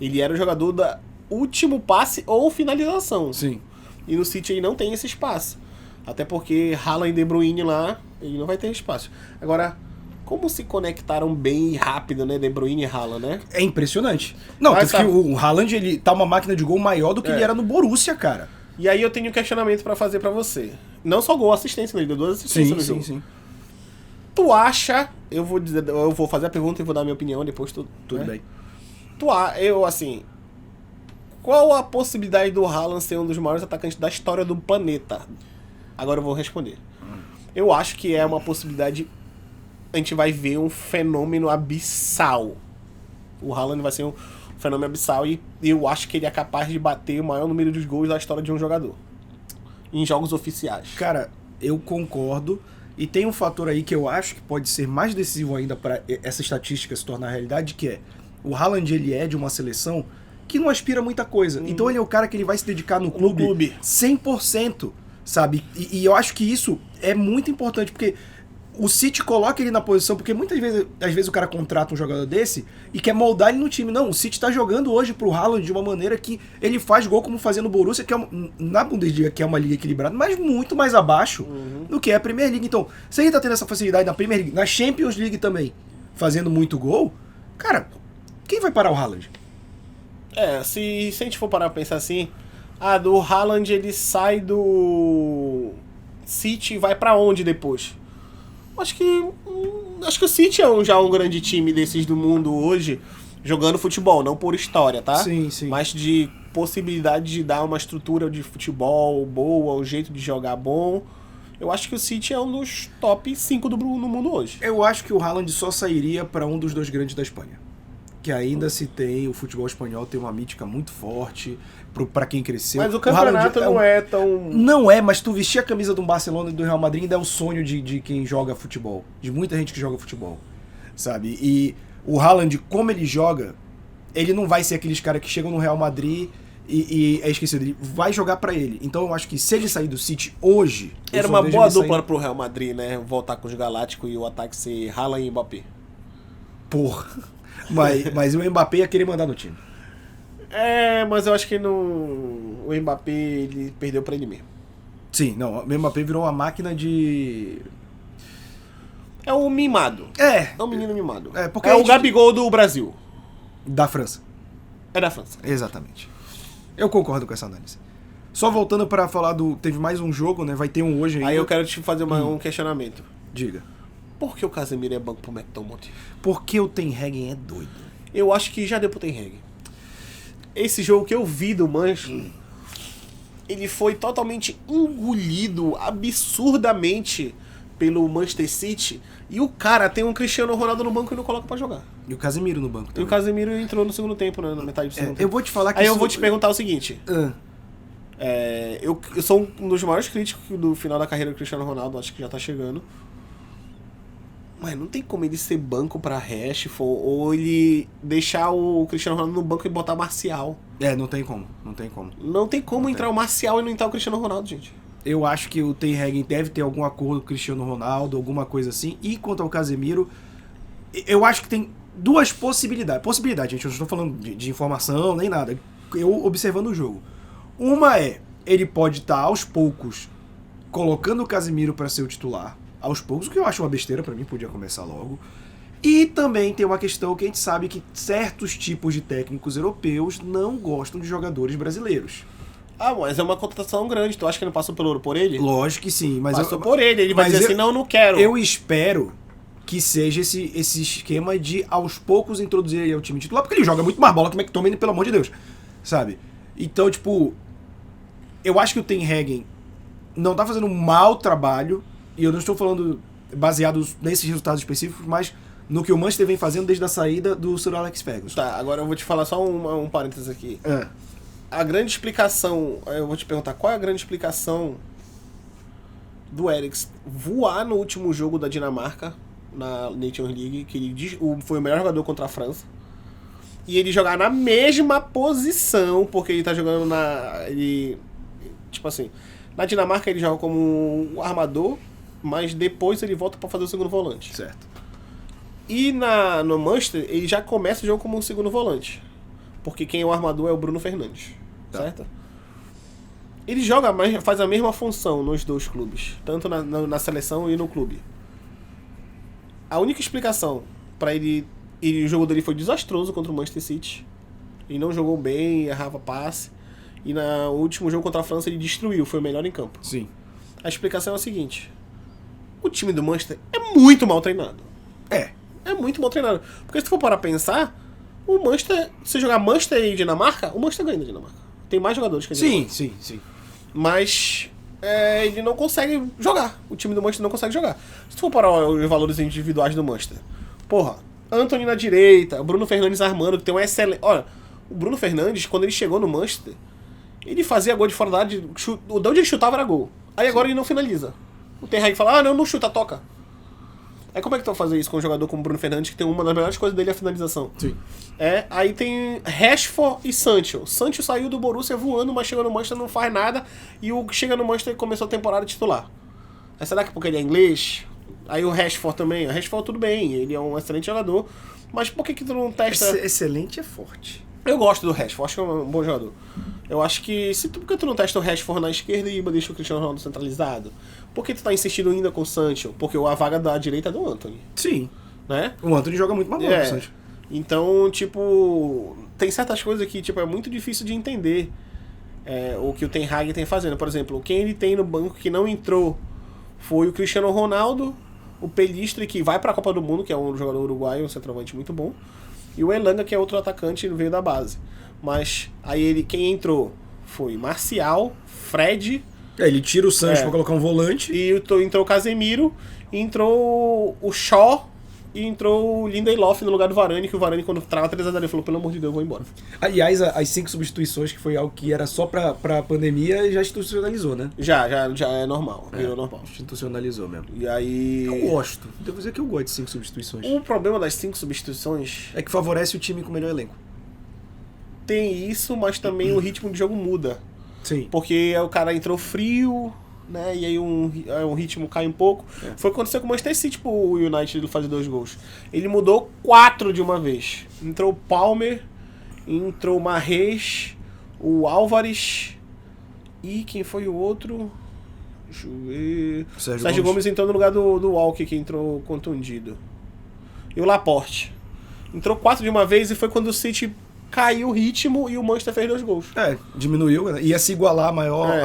Ele era o jogador da último passe ou finalização. Sim. E no City ele não tem esse espaço. Até porque Haaland e De Bruyne lá, ele não vai ter espaço. Agora, Como se conectaram bem e rápido, né? De Bruyne e Haaland, né? É impressionante. Não, Mas tanto que o Haaland, ele tá uma máquina de gol maior do que ele era no Borussia, cara. E aí eu tenho um questionamento pra fazer pra você. Não só gol, assistência, né? Ele deu 2 assistências no jogo. Sim. Tu acha... Eu vou fazer a pergunta e vou dar a minha opinião, depois tudo Bem. Assim... Qual a possibilidade do Haaland ser um dos maiores atacantes da história do planeta? Agora eu vou responder. Eu acho que é uma possibilidade... A gente vai ver um fenômeno abissal. O Haaland vai ser um fenômeno abissal e eu acho que ele é capaz de bater o maior número de gols da história de um jogador. Em jogos oficiais. Cara, eu concordo. E tem um fator aí que eu acho que pode ser mais decisivo ainda para essa estatística se tornar realidade, que é o Haaland, ele é de uma seleção que não aspira muita coisa. Então ele é o cara que ele vai se dedicar no clube 100%, sabe? E eu acho que isso é muito importante, porque o City coloca ele na posição, porque muitas vezes, às vezes o cara contrata um jogador desse e quer moldar ele no time. Não, o City tá jogando hoje pro Haaland de uma maneira que ele faz gol como fazia no Borussia, que é na Bundesliga, que é uma liga equilibrada, mas muito mais abaixo do que é a Premier League. Então, se ele tá tendo essa facilidade na Premier League, na Champions League também, fazendo muito gol, cara, quem vai parar o Haaland? Se a gente for parar pra pensar assim, do Haaland ele sai do City e vai pra onde depois? Acho que o City é já um grande time desses do mundo hoje, jogando futebol, não por história, tá? Sim. Mas de possibilidade de dar uma estrutura de futebol boa, um jeito de jogar bom. Eu acho que o City é um dos top 5 no mundo hoje. Eu acho que o Haaland só sairia para um dos 2 grandes da Espanha. Que ainda se tem, o futebol espanhol tem uma mítica muito forte para quem cresceu. Mas o campeonato não é tão... Não é, mas tu vestir a camisa do Barcelona e do Real Madrid ainda é o sonho de quem joga futebol. De muita gente que joga futebol, sabe? E o Haaland, como ele joga, ele não vai ser aqueles caras que chegam no Real Madrid e é esquecido. Ele vai jogar pra ele. Então eu acho que se ele sair do City hoje... Era uma boa dupla pro Real Madrid, né? Voltar com os Galácticos e o ataque ser Haaland e Mbappé. Porra. Mas o Mbappé ia querer mandar no time. Mas eu acho que o Mbappé ele perdeu pra ele mesmo. Sim, não, o Mbappé virou uma máquina de... É um mimado. É um menino mimado. Porque o Gabigol do Brasil. Da França. É da França. Exatamente. Eu concordo com essa análise. Só voltando pra falar do... Teve mais um jogo, né? Vai ter um hoje ainda. Aí eu quero te fazer um questionamento. Diga. Por que o Casemiro é banco pro McTominay? Porque o Ten Hag é doido. Eu acho que já deu pro Ten Hag. Esse jogo que eu vi do Manchester, ele foi totalmente engolido absurdamente pelo Manchester City. E o cara tem um Cristiano Ronaldo no banco e não coloca pra jogar. E o Casemiro no banco também. E o Casemiro entrou no segundo tempo, né? Na metade do segundo tempo. Eu vou te falar que... Aí eu vou te perguntar o seguinte. Eu sou um dos maiores críticos do final da carreira do Cristiano Ronaldo. Acho que já tá chegando. Mas não tem como ele ser banco pra Rashford ou ele deixar o Cristiano Ronaldo no banco e botar Marcial. Não tem como. Não tem como. Não tem como entrar o Marcial e não entrar o Cristiano Ronaldo, gente. Eu acho que o Ten Hag deve ter algum acordo com o Cristiano Ronaldo, alguma coisa assim. E quanto ao Casemiro, eu acho que tem 2 possibilidades. Possibilidade, gente, eu não estou falando de informação nem nada. Eu observando o jogo. Uma é, ele pode estar aos poucos colocando o Casemiro para ser o titular. Aos poucos, o que eu acho uma besteira, pra mim podia começar logo. E também tem uma questão que a gente sabe que certos tipos de técnicos europeus não gostam de jogadores brasileiros. Mas é uma contratação grande, tu acha que não passou por ele? Lógico que sim, mas passou por ele vai dizer assim, não quero. Eu espero que seja esse esquema de aos poucos introduzir ele ao time titular, porque ele joga muito mais bola que o McTominay, pelo amor de Deus, sabe? Então, tipo, eu acho que o Ten Hag não tá fazendo um mau trabalho. E eu não estou falando baseado nesses resultados específicos, mas no que o Manchester vem fazendo desde a saída do Sir Alex Ferguson. Tá, agora eu vou te falar só um parênteses aqui. A grande explicação, eu vou te perguntar, qual é a grande explicação do Eriksen voar no último jogo da Dinamarca, na Nations League, que ele foi o melhor jogador contra a França, e ele jogar na mesma posição, porque ele tá jogando tipo assim, na Dinamarca ele joga como um armador, mas depois ele volta pra fazer o segundo volante. Certo. E no Manchester, ele já começa o jogo como um segundo volante. Porque quem é o armador é o Bruno Fernandes. Tá. Certo? Ele faz a mesma função nos 2 clubes. Tanto na seleção e no clube. a única explicação pra ele... O jogo dele foi desastroso contra o Manchester City. Ele não jogou bem, errava passe. E no último jogo contra a França ele destruiu, foi o melhor em campo. Sim. A explicação é a seguinte. O time do Manchester é muito mal treinado. É muito mal treinado. Porque se tu for parar pra pensar, o Manchester... Se jogar Manchester e Dinamarca, o Manchester ganha da Dinamarca. Tem mais jogadores que a Dinamarca. Sim. Mas ele não consegue jogar. O time do Manchester não consegue jogar. Se tu for parar os valores individuais do Manchester, porra, Antony na direita, o Bruno Fernandes armando, que tem um excelente... Olha, o Bruno Fernandes, quando ele chegou no Manchester, ele fazia gol de fora da área, de onde ele chutava era gol. Aí agora ele não finaliza. O Ten Hag fala, não chuta, toca. Aí como é que tu vai fazer isso com um jogador como o Bruno Fernandes, que tem uma das melhores coisas dele é a finalização? Sim. Aí tem Rashford e Sancho. Sancho saiu do Borussia voando, mas chega no Manchester não faz nada, e o que chega no Manchester começou a temporada titular. Aí será que porque ele é inglês? Aí o Rashford também. O Rashford tudo bem, ele é um excelente jogador, mas por que tu não testa... Excelente é forte. Eu gosto do Rashford, acho que é um bom jogador. Eu acho que, por que tu não testa o Rashford na esquerda e deixa o Cristiano Ronaldo centralizado? Por que tu tá insistindo ainda com o Sancho? Porque a vaga da direita é do Anthony. Sim. Né? O Anthony joga muito mais bola que o Sancho. Então, tipo, tem certas coisas que tipo, é muito difícil de entender o que o Ten Hag tem fazendo. Por exemplo, quem ele tem no banco que não entrou foi o Cristiano Ronaldo, o Pelistri, que vai pra Copa do Mundo, que é um jogador uruguaio, um centroavante muito bom, e o Elanga, que é outro atacante, ele veio da base. Mas aí quem entrou foi Marcial, Fred... ele tira o Sancho pra colocar um volante. E entrou o Casemiro, entrou o Shaw e entrou o Lindelof no lugar do Varane, que o Varane, quando trava 3x0, ele falou, pelo amor de Deus, eu vou embora. Aliás, as 5 substituições, que foi algo que era só pra pandemia, já institucionalizou, né? Já é normal, virou normal. Institucionalizou mesmo. E aí... Eu gosto. Devo dizer que eu gosto de 5 substituições. O problema das 5 substituições... é que favorece o time com o melhor elenco. Tem isso, mas também o ritmo de jogo muda. Sim. Porque o cara entrou frio, né? E aí o ritmo cai um pouco. Foi o que aconteceu com o Manchester City, tipo, o United fazer 2 gols. Ele mudou 4 de uma vez. Entrou o Palmer, entrou o Mahrez, o Álvares e quem foi o outro? Deixa eu ver. Sérgio Gomes entrou no lugar do Walker, que entrou contundido. E o Laporte. Entrou 4 de uma vez e foi quando o City caiu o ritmo e o Manchester fez 2 gols. Diminuiu, né? Ia se igualar a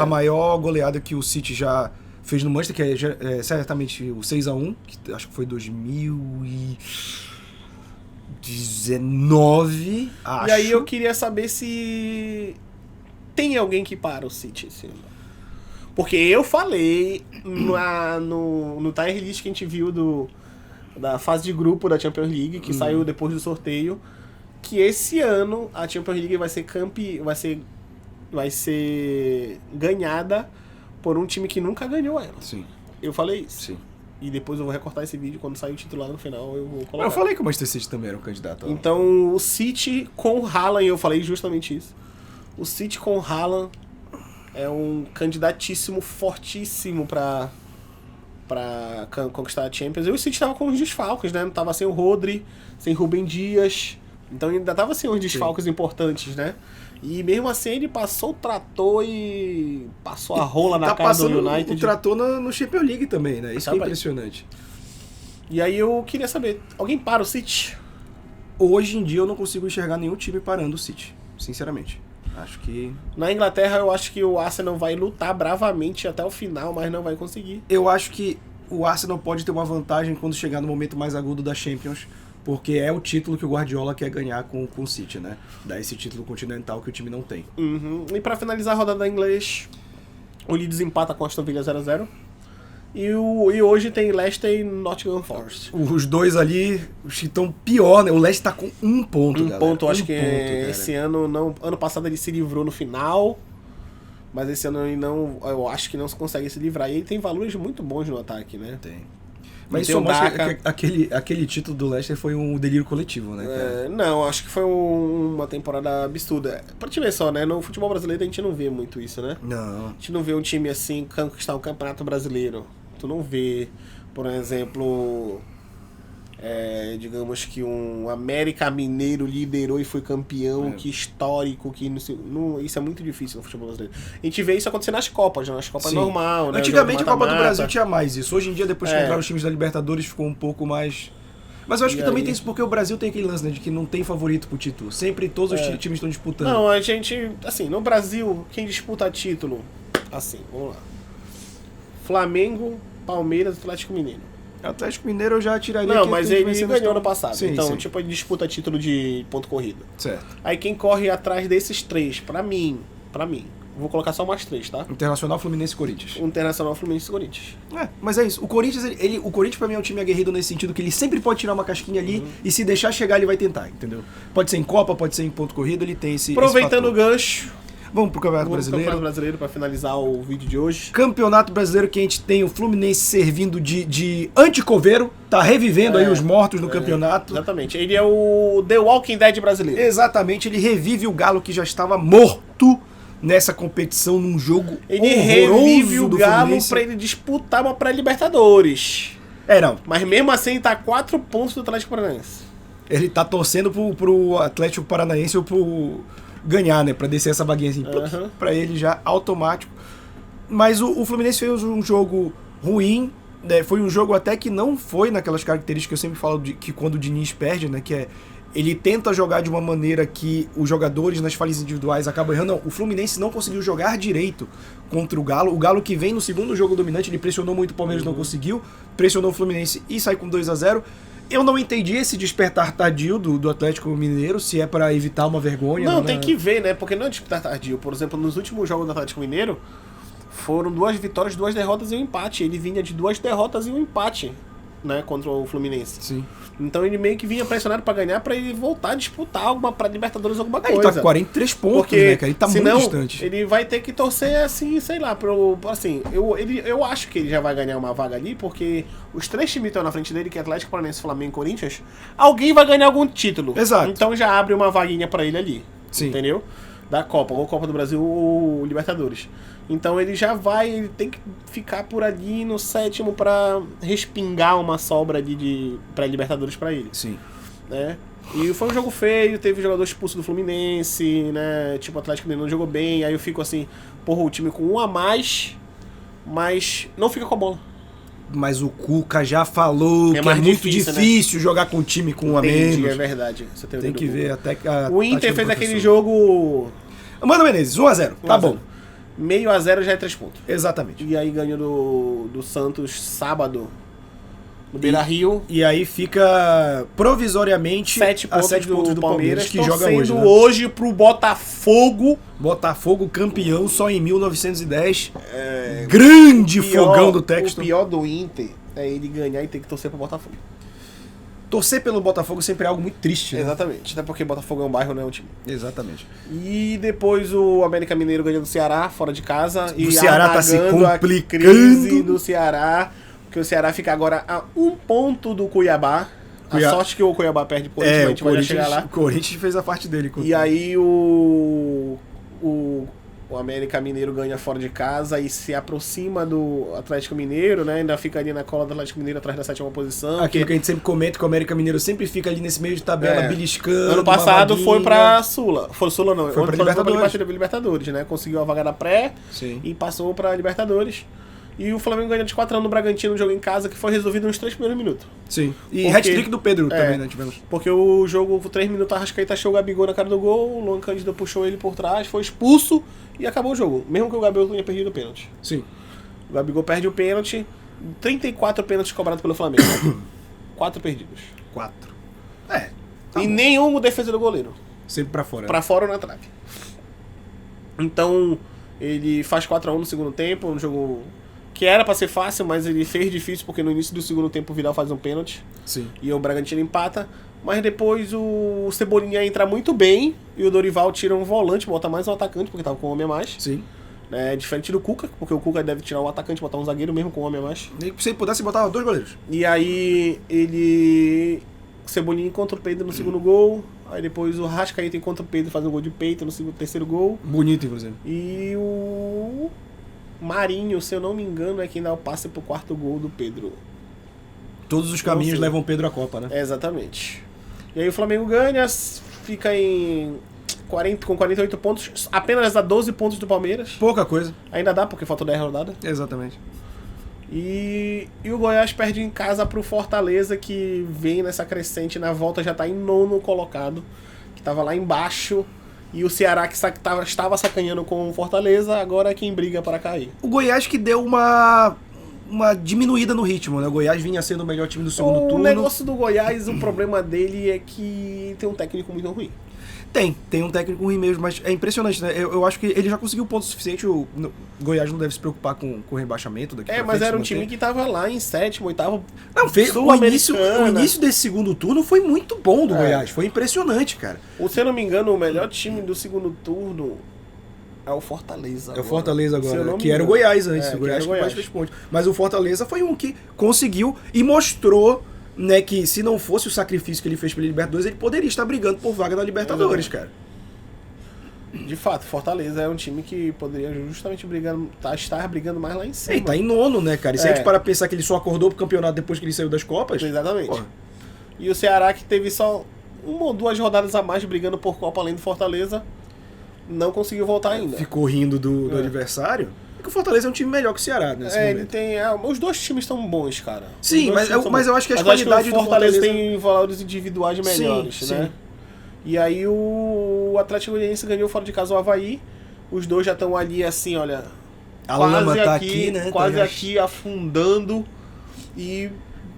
maior goleada que o City já fez no Manchester, que é certamente o 6x1, que acho que foi 2019, acho. E aí eu queria saber se tem alguém que para o City esse ano. Porque eu falei no tier list que a gente viu da fase de grupo da Champions League, que saiu depois do sorteio, que esse ano a Champions League vai ser ganhada por um time que nunca ganhou ela. Sim. Eu falei isso. Sim. E depois eu vou recortar esse vídeo quando sair o titular no final, eu vou colocar. Eu falei que o Manchester City também era um candidato. Então, o City com o Haaland, eu falei justamente isso. O City com o Haaland é um candidatíssimo, fortíssimo pra conquistar a Champions. E o City tava com os desfalques, né? Tava sem o Rodri, sem Rubem Dias. Então ainda tava assim uns desfalques importantes, né? E mesmo assim ele passou o trator e passou a rola na cara do United. O trator no Champions League também, né? Isso que é impressionante. E aí eu queria saber, alguém para o City? Hoje em dia eu não consigo enxergar nenhum time parando o City, sinceramente. Acho que... Na Inglaterra eu acho que o Arsenal vai lutar bravamente até o final, mas não vai conseguir. Eu acho que o Arsenal pode ter uma vantagem quando chegar no momento mais agudo da Champions, porque é o título que o Guardiola quer ganhar com o City, né? Dar esse título continental que o time não tem. E pra finalizar a rodada da inglês, o Leeds empata com a Aston Villa 0x0. E hoje tem Leicester e Nottingham Forest. Os dois ali estão pior, né? O Leicester tá com 1 ponto, galera. Ponto, acho que esse ano não. Ano passado ele se livrou no final, mas esse ano ele não. Eu acho que não se consegue se livrar. E ele tem valores muito bons no ataque, né? Tem. Mas isso mostra que aquele título do Leicester foi um delírio coletivo, né, cara? Não, acho que foi uma temporada absurda. Pra te ver só, né? No futebol brasileiro a gente não vê muito isso, né? Não. A gente não vê um time assim conquistar um campeonato brasileiro. Tu não vê, por exemplo, digamos que um América Mineiro liderou e foi campeão, que histórico, que não, isso é muito difícil no futebol brasileiro. A gente vê isso acontecer nas Copas, né? Nas Copas normal, né? Antigamente a Copa do Brasil tinha mais isso. Hoje em dia, depois que entraram os times da Libertadores, ficou um pouco mais Mas eu acho E que também aí- tem isso porque o Brasil tem aquele lance, né, de que não tem favorito pro título. Sempre todos os times estão disputando. Não, a gente, assim, no Brasil, quem disputa título, assim, vamos lá. Flamengo, Palmeiras, Atlético Mineiro. Atlético Mineiro eu já tiraria Não, que mas tem que ele vencer ganhou no no passado. Sim, então, sim. tipo, ele disputa título de ponto corrido. Certo. Aí quem corre atrás desses três, pra mim, vou colocar só mais três, tá? Internacional, Fluminense e Corinthians. Internacional, Fluminense e Corinthians. É, mas é isso. O Corinthians, o Corinthians pra mim é um time aguerrido nesse sentido que ele sempre pode tirar uma casquinha ali e se deixar chegar ele vai tentar, entendeu? Pode ser em Copa, pode ser em ponto corrido, ele tem esse Aproveitando o esse fator. gancho, Vamos pro Campeonato vamos pro Brasileiro. Campeonato Brasileiro pra finalizar o vídeo de hoje. Campeonato Brasileiro que a gente tem o Fluminense servindo de anticoveiro, tá revivendo aí os mortos no campeonato. Exatamente. Ele é o The Walking Dead brasileiro. Exatamente, ele revive o Galo que já estava morto nessa competição num jogo Ele horroroso revive o do Galo Fluminense. pra ele disputar uma pré-Libertadores. Não. Mas mesmo assim ele tá a 4 pontos do Atlético Paranaense. Ele tá torcendo pro Atlético Paranaense ou pro ganhar, né? Pra descer essa vaguinha assim. Aham. Pra ele já automático. Mas o Fluminense fez um jogo ruim. Né? Foi um jogo até que não foi naquelas características que eu sempre falo que quando o Diniz perde, né? Que é ele tenta jogar de uma maneira que os jogadores nas falhas individuais acabam errando. Não, o Fluminense não conseguiu jogar direito contra o Galo. O Galo que vem no segundo jogo dominante, ele pressionou muito o Palmeiras, não conseguiu. Pressionou o Fluminense e sai com 2-0. Eu não entendi esse despertar tardio do Atlético Mineiro, se é pra evitar uma vergonha. Não, né? tem que ver, né? Porque não é disputar tardio. Por exemplo, nos últimos jogos do Atlético Mineiro, foram 2 vitórias, 2 derrotas e um empate. Ele vinha de 2 derrotas e um empate, né? Contra o Fluminense. Sim. Então ele meio que vinha pressionado pra ganhar, pra ele voltar a disputar alguma pra Libertadores, alguma Ele coisa. tá com 43 pontos, Porque né, cara? Ele tá senão, muito distante. ele vai ter que torcer assim, sei lá, assim, eu acho que ele já vai ganhar uma vaga ali, porque os 3 times que estão na frente dele, que é Atlético Paranaense, Flamengo e Corinthians, alguém vai ganhar algum título. Exato. Então já abre uma vaguinha pra ele ali. Sim. Entendeu? Da Copa, ou Copa do Brasil ou Libertadores. Então ele ele tem que ficar por ali no 7º pra respingar uma sobra ali de pré-Libertadores pra ele, Sim. né? E foi um jogo feio, teve jogador expulso do Fluminense, né? Tipo, o Atlético Mineiro não jogou bem, aí eu fico assim, porra, o time com 1 a mais, mas não fica com a bola. Mas o Cuca já falou que é mais muito difícil, difícil jogar com um time com 1 a Entendi, menos. é verdade. Você Tem que ver até que O Inter fez aquele jogo Mano Menezes, 1-0. Tá bom. meio a 0 já é 3 pontos. Exatamente. E aí ganhou do Santos sábado no Beira-Rio. E aí fica provisoriamente 7 a pontos, 7 pontos do Palmeiras, que joga hoje, né? hoje pro Botafogo. Botafogo campeão só em 1910. Grande fogão do Texton. O pior do Inter é ele ganhar e ter que torcer pro Botafogo. Torcer pelo Botafogo sempre é algo muito triste, né? Exatamente. Até porque Botafogo é um bairro, não é um time. Exatamente. E depois o América Mineiro ganhou do Ceará, fora de casa. O Ceará tá se amagando a complicando. crise do Ceará. Porque o Ceará fica agora a 1 ponto do Cuiabá. A sorte que o Cuiabá perde por Corinthians, a gente vai chegar lá. O Corinthians fez a parte dele. E aí o América Mineiro ganha fora de casa e se aproxima do Atlético Mineiro, né? Ainda fica ali na cola do Atlético Mineiro atrás da 7ª posição. Aquilo que a gente sempre comenta, que o América Mineiro sempre fica ali nesse meio de tabela, beliscando. Ano passado uma foi vaguinha. pra Sula. Foi Sula não. Foi pra Libertadores. Libertadores, né? Conseguiu a vaga da pré Sim. e passou pra Libertadores. E o Flamengo ganhou de 4 no Bragantino, um jogo em casa que foi resolvido nos 3 primeiros minutos. Sim. E Porque- hat-trick do Pedro também, né? Tivemos. Porque o jogo, por 3 minutos, a Arrascaeta achou o Gabigol na cara do gol, o Luan Cândido puxou ele por trás, foi expulso e acabou o jogo. Mesmo que o Gabigol tenha perdido o pênalti. Sim. O Gabigol perde o pênalti, 34 pênaltis cobrados pelo Flamengo. 4 perdidos. 4. É. Tá e bom. nenhum defesa do goleiro. Sempre pra fora. Pra fora ou na trave. Então, ele faz 4-1 no segundo tempo, um jogo que era pra ser fácil, mas ele fez difícil, porque no início do segundo tempo o Vidal faz um pênalti Sim. e o Bragantino empata. Mas depois o Cebolinha entra muito bem e o Dorival tira um volante, bota mais um atacante, porque tava com um homem a mais. Sim. Né, diferente do Cuca, porque o Cuca deve tirar um atacante, botar um zagueiro mesmo com um homem a mais. Nem que se ele pudesse botar 2 goleiros. E aí ele... Cebolinha encontra o Pedro no segundo gol. Aí depois o Rascaeta encontra o Pedro, faz um gol de peito no terceiro gol. Bonito, inclusive. E o Marinho, se eu não me engano, é quem dá o passe pro 4º gol do Pedro. Todos os caminhos sei. levam Pedro à Copa, né? É, exatamente. E aí o Flamengo ganha, fica com 48 pontos, apenas a 12 pontos do Palmeiras. Pouca coisa. Ainda dá, porque falta 10 rodadas. Exatamente. E o Goiás perde em casa pro Fortaleza, que vem nessa crescente, na volta já tá em nono colocado, que tava lá embaixo. E o Ceará, que estava sacaneando com o Fortaleza, agora é quem briga para cair. O Goiás que deu uma diminuída no ritmo, né? O Goiás vinha sendo o melhor time do segundo turno. O negócio do Goiás, o problema dele é que tem um técnico muito ruim. Tem um técnico ruim mesmo, mas é impressionante, né? Eu acho que ele já conseguiu ponto suficiente, o Goiás não deve se preocupar com o rebaixamento daqui pra Mas frente, era um não time tem. que tava lá em sétimo, oitavo. Não, o início desse segundo turno foi muito bom do Goiás, foi impressionante, cara. Se eu não me engano, o melhor time do segundo turno é o Fortaleza. É o Fortaleza Se eu agora, não me que era o engano. Goiás antes, o que era Goiás que mais fez pontos. Mas o Fortaleza foi um que conseguiu e mostrou, né, que se não fosse o sacrifício que ele fez pela Libertadores, ele poderia estar brigando por vaga na Libertadores, cara. De fato, Fortaleza é um time que poderia justamente estar brigando mais lá em cima. Ele tá em nono, né, cara? E se a gente para pensar que ele só acordou pro campeonato depois que ele saiu das Copas... Exatamente. Porra. E o Ceará, que teve só 1 ou 2 rodadas a mais brigando por Copa além do Fortaleza, não conseguiu voltar ainda. Ficou rindo do adversário. Porque o Fortaleza é um time melhor que o Ceará nesse Ele momento. tem. Os dois times estão bons, cara. Sim, mas eu acho que as o qualidades do Fortaleza Fortaleza... tem valores individuais melhores, Sim, né? sim. E aí o Atlético Goianiense ganhou fora de casa o Avaí. Os dois já estão ali assim, olha. A lama tá aqui, né? Quase Tá aqui afundando. E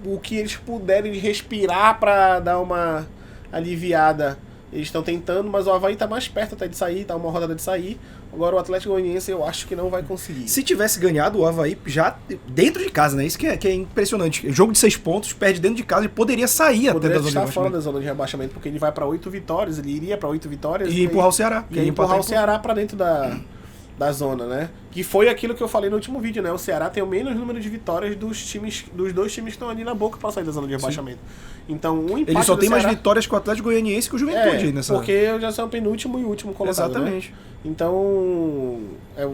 o que eles puderem respirar pra dar uma aliviada, eles estão tentando, mas o Avaí tá mais perto até de sair, tá uma rodada de sair. Agora o Atlético Goianiense eu acho que não vai conseguir. Se tivesse ganhado o Avaí já dentro de casa, né? Isso que é impressionante. Jogo de 6 pontos, perde dentro de casa e poderia sair Poderia até da zona de estar fora rebaixamento. da zona de rebaixamento, porque ele vai pra 8 vitórias, ele iria pra 8 vitórias E empurrar o Ceará. E aí empurrar o Ceará pra dentro da zona, né? Que foi aquilo que eu falei no último vídeo, né? O Ceará tem o menos número de vitórias dos dois times que estão ali na boca pra sair da zona de rebaixamento. Então, o empate Ele só do tem mais Ceará- vitórias com o Atlético Goianiense que o Juventude nessa. porque eu já sou o penúltimo e o último colocado, Exatamente. né? Então,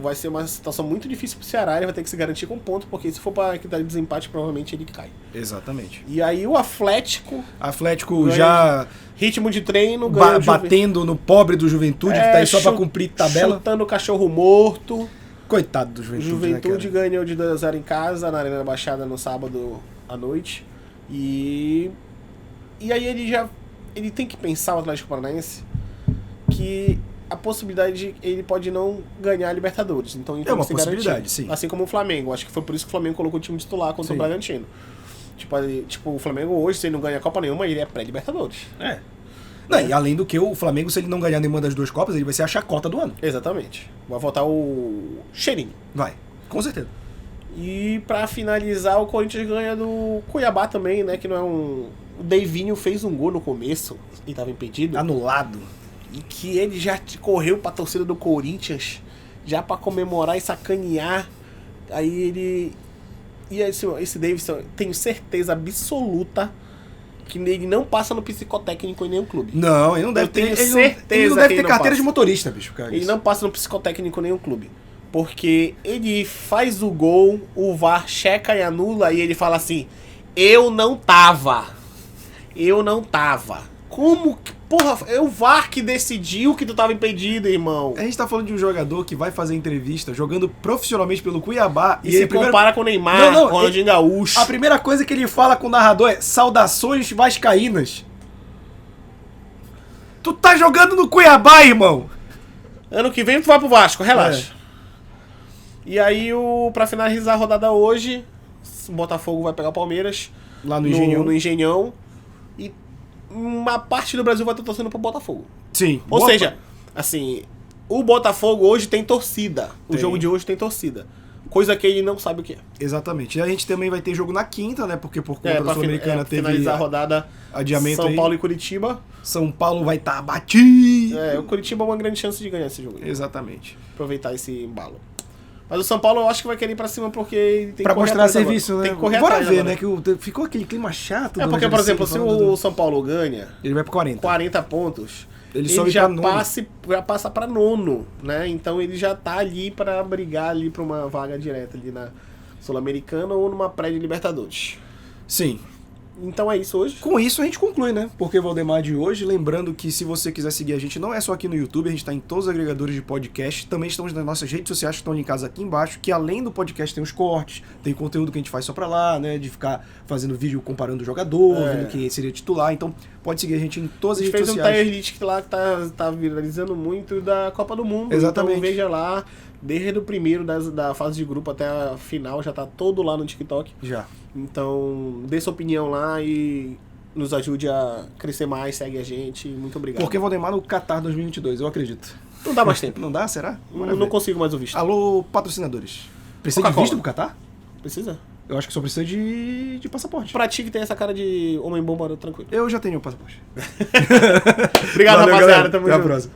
vai ser uma situação muito difícil pro Ceará, ele vai ter que se garantir com ponto, porque se for pra que dar desempate, provavelmente ele cai. Exatamente. E aí o Atlético, Atlético Ganha já ritmo de treino, ganha o batendo no pobre do Juventude, que tá aí só pra cumprir tabela. chutando o cachorro morto. Coitado do Juventude, Juventude né, cara? ganhou de 2-0 em casa, na Arena da Baixada, no sábado à noite. E aí ele tem que pensar, o Atlético Paranaense, que a possibilidade de ele pode não ganhar a Libertadores. Então ele tem uma que se garantir. possibilidade, sim. Assim como o Flamengo. Acho que foi por isso que o Flamengo colocou o time titular contra Sim. o Bragantino. Tipo, o Flamengo hoje, se ele não ganha a Copa nenhuma, ele é pré-Libertadores. É. Não, e além do que o Flamengo, se ele não ganhar nenhuma das 2 Copas, ele vai ser a chacota do ano. Exatamente. Vai voltar o cheirinho. Vai, com certeza. E pra finalizar, o Corinthians ganha do Cuiabá também, né? Que não é um... O Deivinho fez um gol no começo e tava impedido. Anulado. E que ele já correu pra torcida do Corinthians, já pra comemorar e sacanear. Aí ele... E esse Davidson, tenho certeza absoluta que ele não passa no psicotécnico em nenhum clube. Não, ele não deve Eu ter. tenho Ele certeza não deve que ter ele não carteira passa. de motorista, bicho. Cara, Ele não passa no psicotécnico em nenhum clube. Porque ele faz o gol, o VAR checa e anula e ele fala assim: eu não tava. Como que... Porra, é o VAR que decidiu que tu tava impedido, irmão. A gente tá falando de um jogador que vai fazer entrevista jogando profissionalmente pelo Cuiabá. E se ele primeiro- compara com o Neymar, Não, com o Ronaldinho Gaúcho. A primeira coisa que ele fala com o narrador é saudações vascaínas. Tu tá jogando no Cuiabá, irmão. Ano que vem tu vai pro Vasco, relaxa. É. E aí, pra finalizar a rodada hoje, o Botafogo vai pegar o Palmeiras Lá no Engenhão. no Engenhão. E uma parte do Brasil vai estar torcendo pro Botafogo. Sim. Ou Boa- seja, assim, o Botafogo hoje tem torcida. O Tem. jogo de hoje tem torcida. Coisa que ele não sabe o que é. Exatamente. E a gente também vai ter jogo na quinta, né? Porque por conta da Pra Sul-Americana teve finalizar a rodada, adiamento São aí. Paulo e Curitiba. São Paulo vai estar batido. O Curitiba é uma grande chance de ganhar esse jogo. Exatamente. Aproveitar esse embalo. Mas o São Paulo eu acho que vai querer ir pra cima porque ele tem Pra que correr mostrar atrás serviço, agora. né? Tem que correr Bora atrás ver, agora. né? Ficou aquele clima chato. É porque, por exemplo, se o São Paulo ganha Ele vai pro 40. 40 pontos, Ele ele sobe já pra nono. passa pra nono, né? Então ele já tá ali pra brigar ali pra uma vaga direta ali na Sul-Americana ou numa pré de Libertadores. Sim. Então é isso hoje. Com isso a gente conclui, né? Porque Valdemar de hoje, lembrando que se você quiser seguir a gente, não é só aqui no YouTube, a gente está em todos os agregadores de podcast, também estamos nas nossas redes sociais que estão linkadas aqui embaixo, que além do podcast tem os cortes, tem conteúdo que a gente faz só pra lá, né? De ficar fazendo vídeo comparando o jogador, vendo quem seria titular, então pode seguir a gente em todas A as gente redes fez um sociais. tier list lá que tá viralizando muito da Copa do Mundo. Exatamente. Então veja lá, desde o primeiro da fase de grupo até a final, já tá todo lá no TikTok. Já. Então dê sua opinião lá e nos ajude a crescer mais, segue a gente. Muito obrigado. Porque Valdemar no Qatar 2022, eu acredito. Não dá mais tempo. Não dá, será? Não consigo mais o visto. Alô, patrocinadores. Precisa de Coca-Cola. visto pro Qatar? Precisa? Eu acho que só precisa de passaporte. Pra ti que tem essa cara de homem-bomba, tranquilo. Eu já tenho o passaporte. Obrigado, Valeu, rapaziada. galera. Tamo Até a junto. próxima.